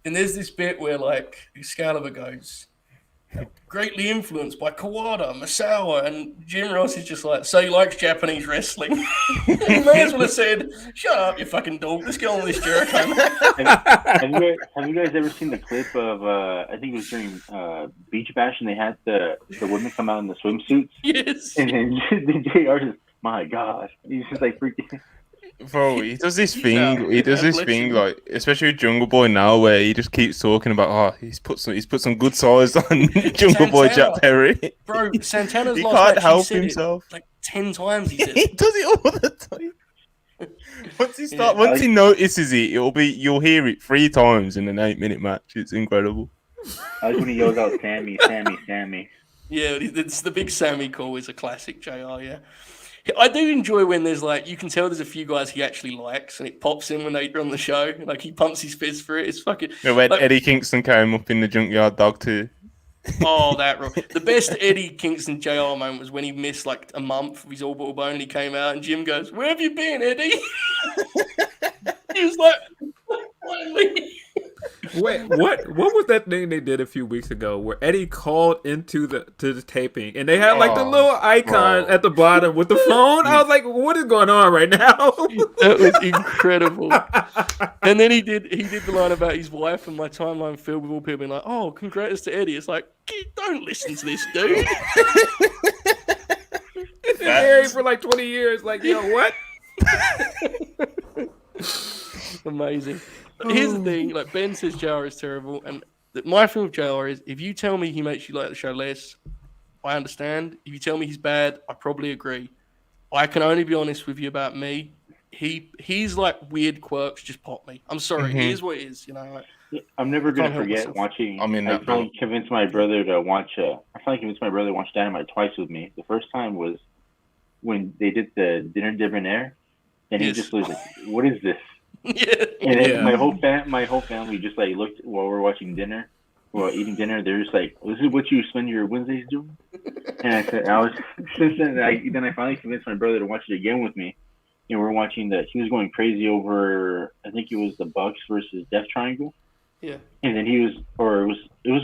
and there's this bit where like Excalibur goes, greatly influenced by Kawada, Masawa, and Jim Ross is just like, so he likes Japanese wrestling. He may as well have said, shut up, you fucking dog. Let's get on with this Jericho match. Have you guys ever seen the clip of, I think it was during Beach Bash, and they had the women come out in the swimsuits? Yes. And then the JR just, my God. He's just like freaking... Bro, he does this thing. He does this thing, like, especially with Jungle Boy now, where he just keeps talking about, he's put some good size on Jungle Boy Jack Perry. Bro, Santana's he last can't match, help he himself. like 10 times. He He does it all the time. Once he notices it, you'll hear it 3 times in an 8-minute match. It's incredible. That's when he yells out, Sammy. Yeah, it's the big Sammy call is a classic JR, yeah. I do enjoy when there's like, you can tell there's a few guys he actually likes and it pops in when they're on the show. Like, he pumps his fist for it. It's fucking... Yeah, when like, Eddie Kingston came up in the Junkyard Dog too. Oh, that... The best Eddie Kingston JR moment was when he missed like a month of his orbital bone and he came out and Jim goes, where have you been, Eddie? He was like, finally. Wait, what was that thing they did a few weeks ago where Eddie called into the taping and they had like the little icon at the bottom with the phone? I was like, what is going on right now? That was incredible. And then he did the line about his wife, and my timeline filled with all people being like, "Oh, congrats to Eddie." It's like, don't listen to this dude. He's been married for like 20 years. Like, yo, what? Amazing. Here's the thing: like Ben says, JR is terrible, and my thing with JR is, if you tell me he makes you like the show less, I understand. If you tell me he's bad, I probably agree. I can only be honest with you about me. He's like weird quirks just pop me. I'm sorry. Mm-hmm. It is what it is. I'm never gonna forget watching. I finally convinced my brother to watch. Dynamite twice with me. The first time was when they did the dinner debonair, and he just was like, "What is this?" Yeah. And then my whole family just like looked while we're watching dinner, while eating dinner. They're just like, "This is what you spend your Wednesdays doing?" And I said, Since then I finally convinced my brother to watch it again with me. And we're watching he was going crazy over, I think it was the Bucks versus Death Triangle. Yeah. And then it was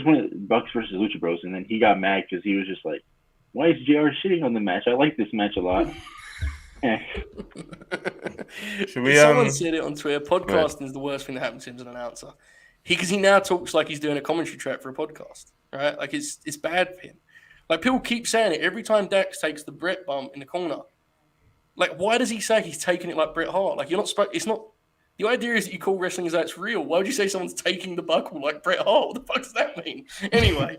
one of the Bucks versus Lucha Bros. And then he got mad because he was just like, "Why is JR shitting on the match? I like this match a lot." Someone said it on Twitter. Podcasting is the worst thing that happens to him as an announcer. Because he now talks like he's doing a commentary track for a podcast, right? Like it's bad for him. Like people keep saying it every time Dax takes the Brett bump in the corner. Like, why does he say he's taking it like Bret Hart? Like, it's not. The idea is that you call wrestling as though it's real. Why would you say someone's taking the buckle like Bret Hart? What the fuck does that mean? Anyway,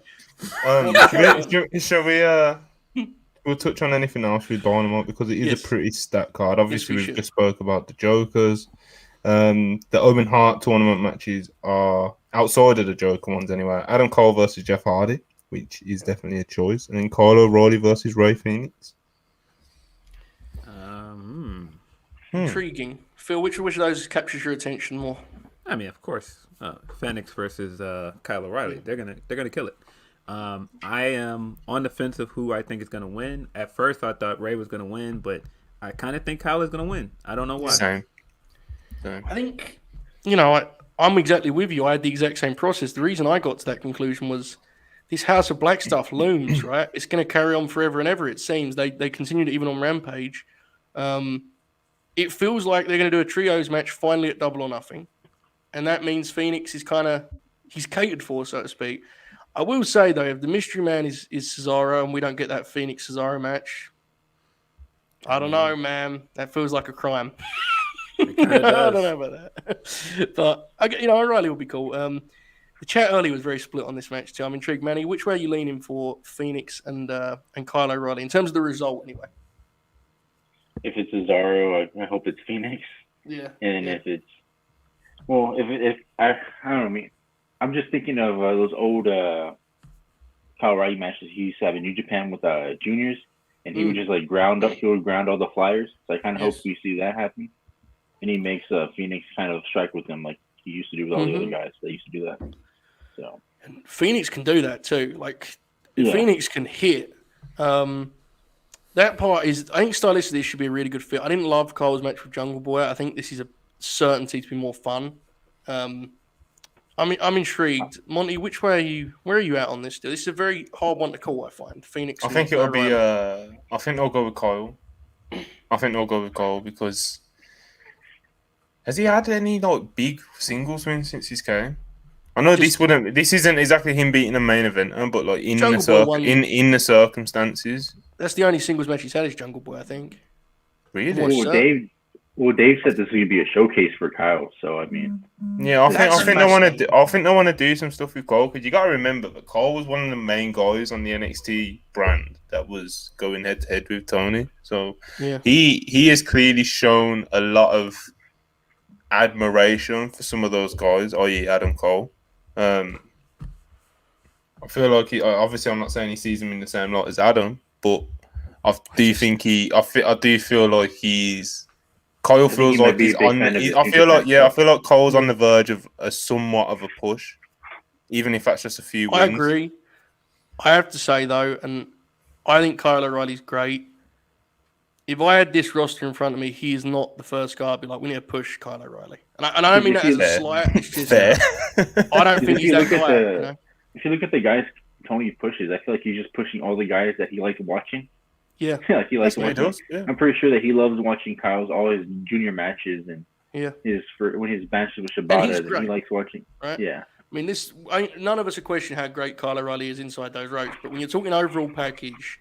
shall we? We'll touch on anything else with Dynamite because it is a pretty stacked card. Obviously, we've just spoke about the Jokers. The Owen Hart tournament matches are outside of the Joker ones anyway. Adam Cole versus Jeff Hardy, which is definitely a choice, and then Kyle O'Reilly versus Ray Phoenix. Intriguing. Phil, which of those captures your attention more? I mean, of course, Phoenix versus Kyle O'Reilly. They're gonna kill it. I am on the fence of who I think is gonna win. At first, I thought Ray was gonna win, but I kind of think Kyle is gonna win. I don't know why. Same. I think, I'm exactly with you. I had the exact same process. The reason I got to that conclusion was this House of Black stuff looms, right? It's going to carry on forever and ever, it seems. They continue to, even on Rampage. It feels like they're going to do a trios match finally at Double or Nothing. And that means Phoenix is he's catered for, so to speak. I will say, though, if the mystery man is Cesaro and we don't get that Phoenix-Cesaro match, I don't know, man. That feels like a crime. I don't know about that. But, O'Reilly will be cool. The chat earlier was very split on this match, too. I'm intrigued, Manny. Which way are you leaning for Phoenix and Kyle O'Reilly, in terms of the result, anyway? If it's Cesaro, I hope it's Phoenix. Yeah. And if it's... Well, if I don't know, I mean, I'm just thinking of those old Kyle O'Reilly matches he used to have in New Japan with juniors, and he would just like ground all the flyers. So I kind of hope we see that happen, and he makes Phoenix kind of strike with them like he used to do with all the other guys that used to do that. So and Phoenix can do that too. Like Phoenix can hit. That part is, I think stylistically this should be a really good fit. I didn't love Kyle's match with Jungle Boy. I think this is a certainty to be more fun. I'm intrigued. Monty, where are you at on this deal? This is a very hard one to call, I find. Phoenix. I think it'll be I think they'll go with Kyle. I think they'll go with Kyle because has he had any like big singles wins since he's came? I know this isn't exactly him beating a main event, but like in the circumstances. That's the only singles match he's had is Jungle Boy, I think. Really? Dave said this is gonna be a showcase for Kyle. So I mean, yeah, I think they want to do some stuff with Cole because you got to remember that Cole was one of the main guys on the NXT brand that was going head to head with Tony. So he has clearly shown a lot of admiration for some of those guys, i.e., Adam Cole. I feel like obviously I'm not saying he sees him in the same light as Adam, but I do feel like he's. Kyle feels like he's on. I feel like Cole's on the verge of a somewhat of a push, even if that's just a few wins. I agree. I have to say though, and I think Kyle O'Reilly's great. if I had this roster in front of me, he is not the first guy I'd be like, we need to push Kyle O'Reilly. And I don't mean that as a slight. It's just, Fair. I don't think he's that guy. If you look at the guys Tony pushes, I feel like he's just pushing all the guys that he likes watching. Yeah. Like he likes watching. Yeah. I'm pretty sure that he loves watching Kyle's all his junior matches and when his matches with Shibata that he likes watching. Right? Yeah. I mean, none of us are questioning how great Kyle O'Reilly is inside those ropes, but when you're talking overall package,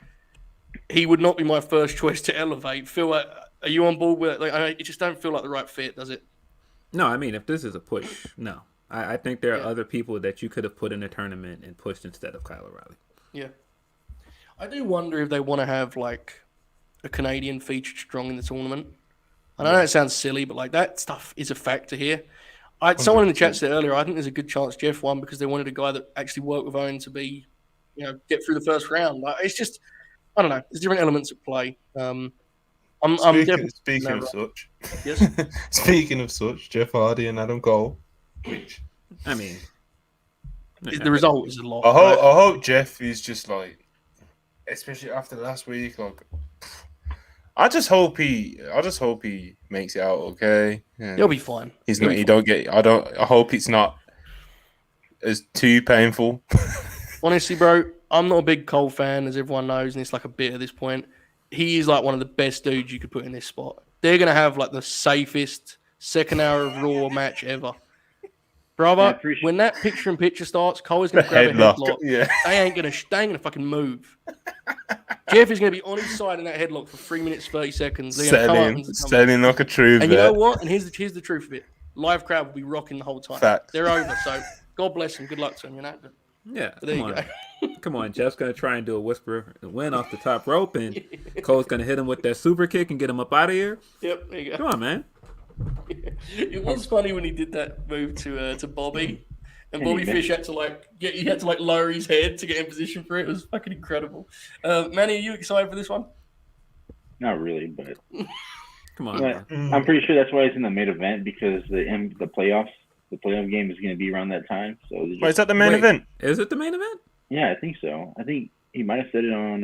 he would not be my first choice to elevate. Phil, are you on board with it? Like, it just don't feel like the right fit, does it? No, I mean, if this is a push, no. I think there are other people that you could have put in the tournament and pushed instead of Kyle O'Reilly. Yeah. I do wonder if they want to have, like, a Canadian featured strong in the tournament. I know it sounds silly, but, like, that stuff is a factor here. Someone in the chat said earlier, I think there's a good chance Jeff won because they wanted a guy that actually worked with Owen to be, get through the first round. Like, it's just, I don't know. There's different elements at play. Speaking of such, yes. Speaking of such, Jeff Hardy and Adam Cole. Which, I mean, the result is a lot. I hope Jeff is just like, especially after last week, like, I just hope he makes it out okay. Yeah. He'll be fine. I hope it's not as too painful. Honestly, bro, I'm not a big Cole fan, as everyone knows, and it's like a bit at this point. He is like one of the best dudes you could put in this spot. They're going to have like the safest second hour of Raw match ever. Brother, when that picture-in-picture starts, Cole is going to grab a headlock. Yeah. They ain't gonna fucking move. Jeff is going to be on his side in that headlock for 3 minutes, 30 seconds. Selling like a true And you know what? And here's the truth of it. Live crowd will be rocking the whole time. Facts. They're over, so God bless them. Good luck to them, But yeah, there you go. Come on, Jeff's going to try and do a whisper and win off the top rope, and Cole's going to hit him with that super kick and get him up out of here. Yep, there you go. Come on, man. It was funny when he did that move to Bobby, and Bobby Fish had to lower his head to get in position for it. It was fucking incredible. Manny, are you excited for this one? Not really, but come on. I'm pretty sure that's why it's in the main event because the playoff game is going to be around that time. So is that the main event? Is it the main event? Yeah, I think so. I think he might have said it on.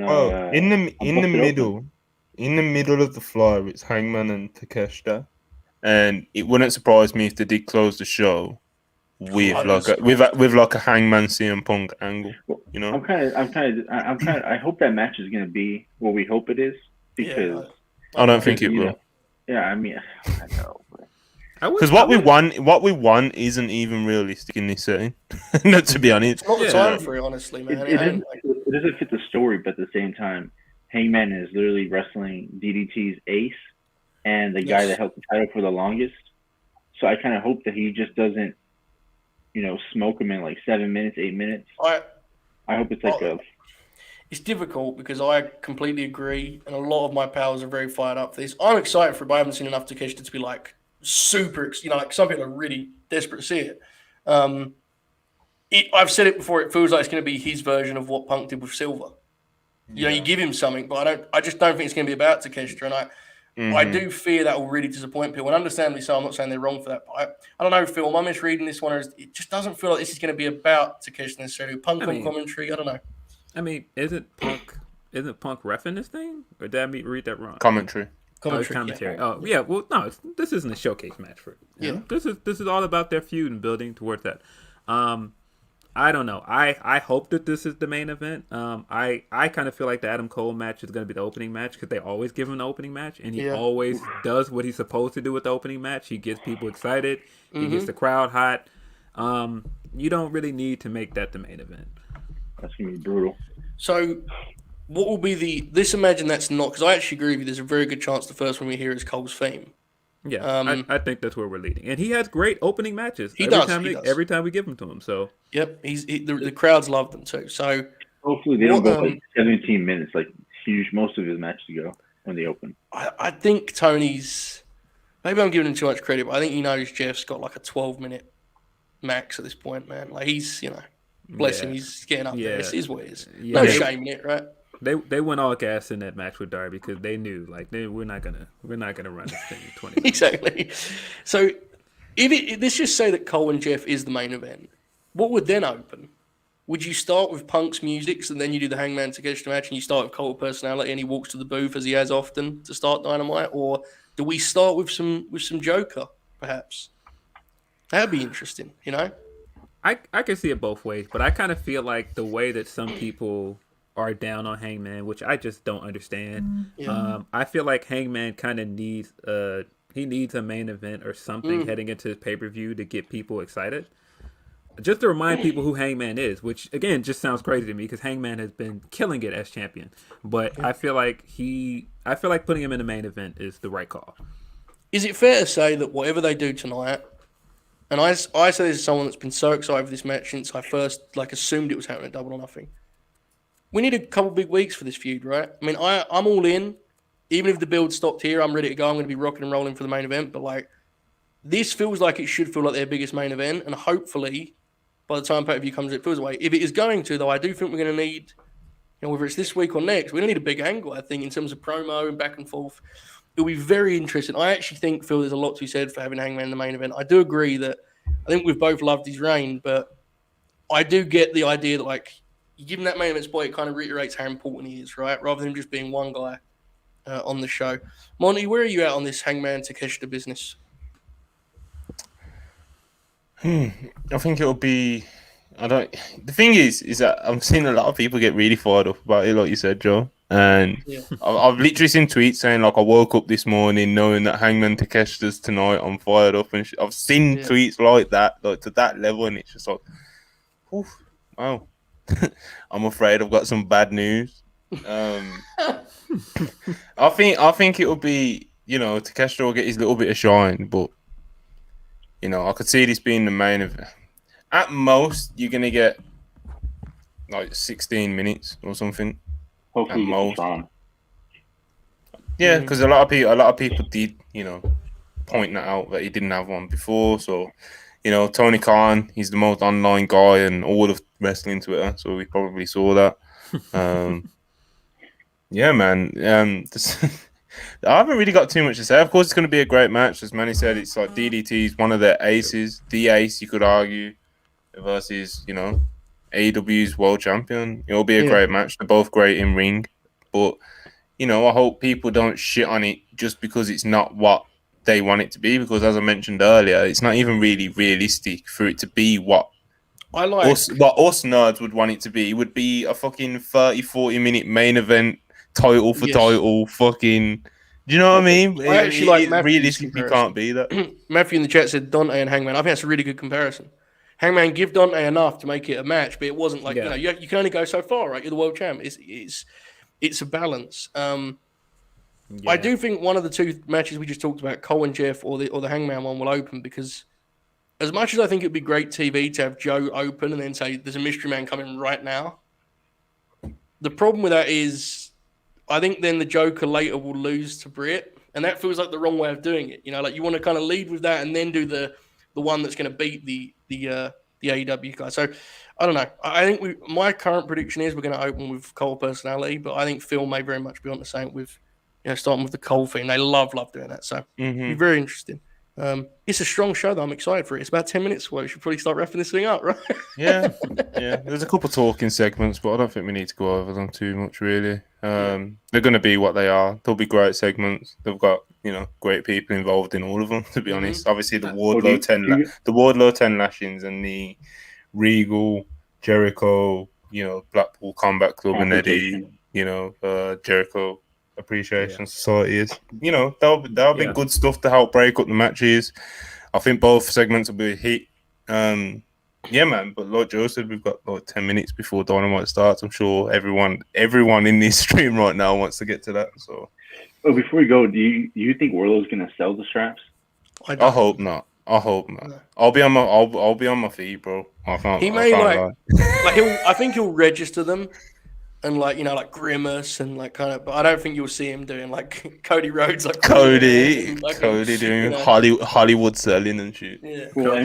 In the middle of the floor, it's Hangman and Takeshita. And it wouldn't surprise me if they did close the show with like a Hangman CM Punk angle. You know, I hope that match is going to be what we hope it is because I don't think it will. Yeah, I mean, I know. Because what we want isn't even realistic in this setting. Not to be honest. It's not the time for it, honestly, man. It doesn't fit the story, but at the same time, Hangman is literally wrestling DDT's ace and the guy that held the title for the longest. So I kind of hope that he just doesn't, smoke him in like 7 minutes, 8 minutes. I hope it's like It's difficult because I completely agree, and a lot of my pals are very fired up for this. I'm excited for it, but I haven't seen enough Takeshita to be like super, like some people are really desperate to see it. I've said it before. It feels like it's going to be his version of what Punk did with Silver. You give him something, but I just don't think it's going to be about Takeshita, and I do fear that will really disappoint people. And understandably so, I'm not saying they're wrong for that, but I don't know, Phil. Am I misreading this one? Or it just doesn't feel like this is going to be about Takeshita necessarily. Punk on commentary, I don't know. I mean, isn't Punk reffing this thing, or did I read that wrong? Commentary. Commentary. Yeah. Oh, yeah. Well, no, this isn't a showcase match for it. Yeah. This is all about their feud and building towards that. I don't know. I hope that this is the main event. I kind of feel like the Adam Cole match is going to be the opening match because they always give him the opening match, and he always does what he's supposed to do with the opening match. He gets people excited. He gets the crowd hot. You don't really need to make that the main event. That's going to be brutal. So what will be let's imagine that's not, because I actually agree with you, there's a very good chance the first one we hear is Cole's theme. Yeah, I think that's where we're leading. And he has great opening matches. He does. Every time we give them to him. So yep, the crowds love them too. So hopefully they don't go like 17 minutes, like huge most of his matches go when they open. I think Tony's, maybe I'm giving him too much credit, but I think he knows Jeff's got like a 12-minute max at this point, man. Like he's, bless him, he's getting up there. It is what it is. No shame in it, right? They went all gas in that match with Darby because they knew we're not gonna run this thing in 20 minutes. Exactly. So let's just say that Cole and Jeff is the main event. What would then open? would you start with Punk's music and then you do the Hangman Takeshita match and you start with Cult of Personality and he walks to the booth as he has often to start Dynamite, or do we start with some Joker perhaps? That'd be interesting, you know. I can see it both ways, but I kind of feel like the way that some people are down on Hangman, which I just don't understand. Yeah. I feel like Hangman kind of needs he needs a main event or something heading into his pay-per-view to get people excited. Just to remind people who Hangman is, which again just sounds crazy to me because Hangman has been killing it as champion. But I feel like putting him in the main event is the right call. Is it fair to say that whatever they do tonight, and I say this as someone that's been so excited for this match since I first assumed it was happening at Double or Nothing. We need a couple big weeks for this feud, right? I mean, I'm all in. Even if the build stopped here, I'm ready to go. I'm going to be rocking and rolling for the main event. But this feels like it should feel like their biggest main event, and hopefully, by the time pay-per-view comes, it feels away. If it is going to, though, I do think we're going to need, whether it's this week or next, we're going to need a big angle. I think in terms of promo and back and forth. It'll be very interesting. I actually feel there's a lot to be said for having Hangman in the main event. I do agree that I think we've both loved his reign, but I do get the idea that you give him that main event spot, it kind of reiterates how important he is, right? Rather than just being one guy on the show. Monty, where are you at on this Hangman Takeshita business? I think it'll be. The thing is that I'm seeing a lot of people get really fired up about it, like you said, Joe. And I've literally seen tweets saying I woke up this morning knowing that Hangman Takeshita's tonight. I'm fired up, and I've seen tweets like that, to that level, and it's just oof, wow. I'm afraid I've got some bad news. I think it'll be Takeshita will get his little bit of shine, but I could see this being the main event. At most, you're gonna get 16 minutes or something. Hopefully, at most. On. Yeah, because a lot of people did, point that out that he didn't have one before. So, Tony Khan, he's the most online guy in all of wrestling Twitter, so we probably saw that. Yeah, man. I haven't really got too much to say. Of course, it's going to be a great match. As Manny said, it's DDT's one of the aces, the ace, you could argue, versus, AEW's world champion. It'll be a great match. They're both great in ring. But, I hope people don't shit on it just because it's not what they want it to be. Because as I mentioned earlier, it's not even really realistic for it to be what us nerds would want it to be. It would be a fucking 30-40 minute main event, title for title, fucking... Do you know what I mean? I actually realistically can't be that. Matthew in the chat said Dante and Hangman. I think that's a really good comparison. Hangman give Dante enough to make it a match, but it wasn't you can only go so far, right? You're the world champ. It's a balance. I do think one of the two matches we just talked about, Cole and Jeff, or the Hangman one, will open because as much as I think it'd be great TV to have Joe open and then say there's a mystery man coming right now, the problem with that is I think then the Joker later will lose to Britt, and that feels like the wrong way of doing it. You want to kind of lead with that and then do the one that's going to beat the AEW guy. So I don't know. I think my current prediction is we're going to open with Cole Personality, but I think Phil may very much be on the same with starting with the Cole thing. They love doing that. So it'll be very interesting. It's a strong show though. I'm excited for it. It's about 10 minutes away. We should probably start wrapping this thing up, right? Yeah. There's a couple of talking segments, but I don't think we need to go over them too much, really. They're going to be what they are. They'll be great segments. They've got great people involved in all of them. To be honest, obviously the Wardlow 10 lashings and the Regal, Jericho, Blackpool Combat Club and Eddie, Jericho Appreciation Society is. That'll be good stuff to help break up the matches. I think both segments will be a hit. Yeah, man. But like Joe said, we've got 10 minutes before Dynamite starts. I'm sure everyone in this stream right now wants to get to that. So, before we go, do you think Wardlow's gonna sell the straps? I hope not. No. I'll be on my feet, bro. He may I think he'll register them. And Grimace and but I don't think you'll see him doing Cody Rhodes Cody doing Hollywood selling and shit. Yeah. Well,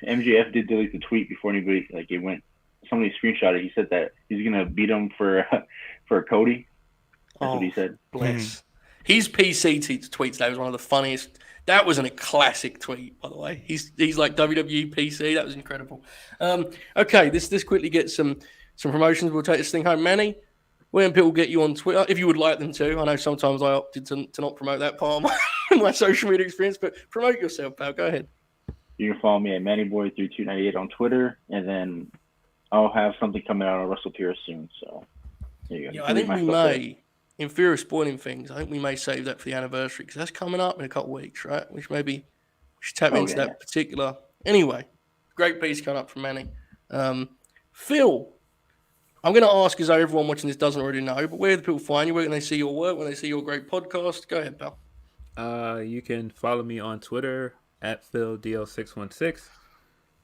MJF did delete the tweet before anybody it went. Somebody screenshot it. He said that he's gonna beat him for Cody. That's what he said. Bless. His PC tweets that was one of the funniest That wasn't a classic tweet, by the way. He's like WWE PC. That was incredible. Okay, this quickly gets some promotions. We'll take this thing home. Manny, where can people get you on Twitter if you would like them to? I know sometimes I opted to not promote that part of my social media experience, but promote yourself, pal. Go ahead. You can follow me at MannyBoy3298 on Twitter, and then I'll have something coming out on WrestlePurists soon. So there you go. Yeah, I think we may. In fear of spoiling things, I think we may save that for the anniversary because that's coming up in a couple of weeks, right? Which maybe we should tap into that particular. Anyway, great piece coming up from Manny. Phil, I'm going to ask as though everyone watching this doesn't already know, but where do people find you? Where can they see your work? When they see your great podcast? Go ahead, pal. You can follow me on Twitter at PhilDL616.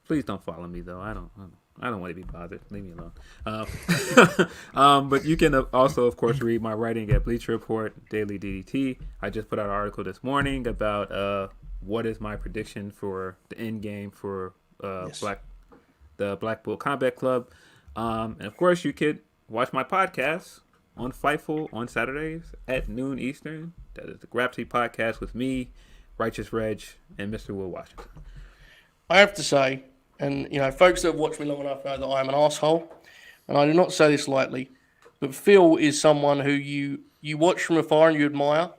Please don't follow me though. I don't want to be bothered. Leave me alone. But you can also, of course, read my writing at Bleacher Report, Daily DDT. I just put out an article this morning about what is my prediction for the end game for the Blackpool Combat Club. And of course, you could watch my podcast on Fightful on Saturdays at noon Eastern. That is the Grapsy podcast with me, Righteous Reg, and Mr. Will Washington. I have to say, and folks that have watched me long enough know that I am an asshole, and I do not say this lightly, but Phil is someone who you watch from afar and you admire,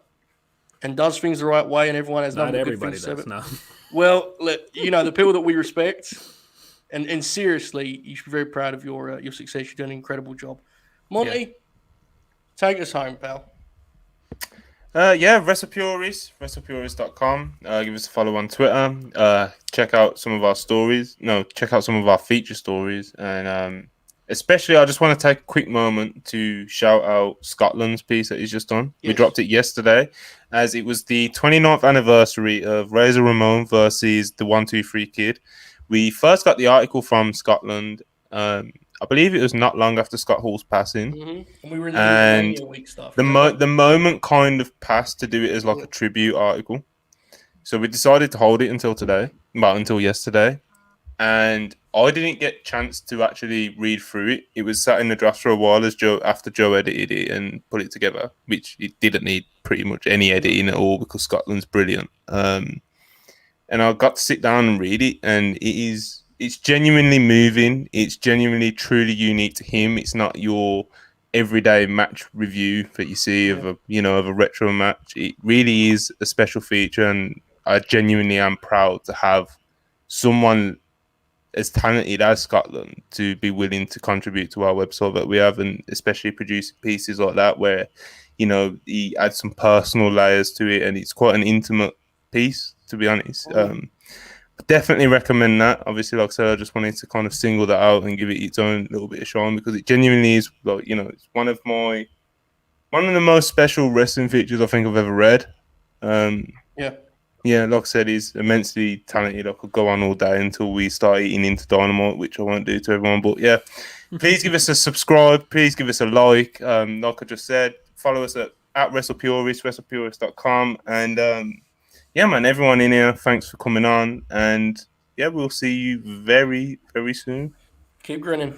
and does things the right way, and everyone has nothing but good things to say. No. Well, the people that we respect, and seriously, you should be very proud of your success. You're doing an incredible job. Monty, take us home, pal. WrestlePurists, WrestlePurists.com. Give us a follow on Twitter. Check out some of our stories. Check out some of our feature stories. And especially, I just want to take a quick moment to shout out Scotland's piece that he's just done. Yes. We dropped it yesterday, as it was the 29th anniversary of Razor Ramon versus the 1-2-3 Kid. We first got the article from Scotland. I believe it was not long after Scott Hall's passing. Mm-hmm. And we were in the week stuff. The moment kind of passed to do it as like a tribute article. So we decided to hold it until yesterday. And I didn't get a chance to actually read through it. It was sat in the draft for a while after Joe edited it and put it together, which it didn't need pretty much any editing at all because Scotland's brilliant. And I got to sit down and read it, and it's genuinely moving. It's genuinely truly unique to him. It's not your everyday match review that you see of a retro match. It really is a special feature, and I genuinely am proud to have someone as talented as Scotland to be willing to contribute to our website that we have, and especially producing pieces like that where he adds some personal layers to it, and it's quite an intimate piece, to be honest. Definitely recommend that. Obviously, like I said, I just wanted to kind of single that out and give it its own little bit of shine because it genuinely is, it's one of the most special wrestling features I think I've ever read. Yeah, like I said, he's immensely talented. I could go on all day until we start eating into Dynamite, which I won't do to everyone. But yeah, please give us a subscribe. Please give us a like. Like I just said, follow us at WrestlePurists, WrestlePurists.com. And man, everyone in here, thanks for coming on. And yeah, we'll see you very, very soon. Keep grinning.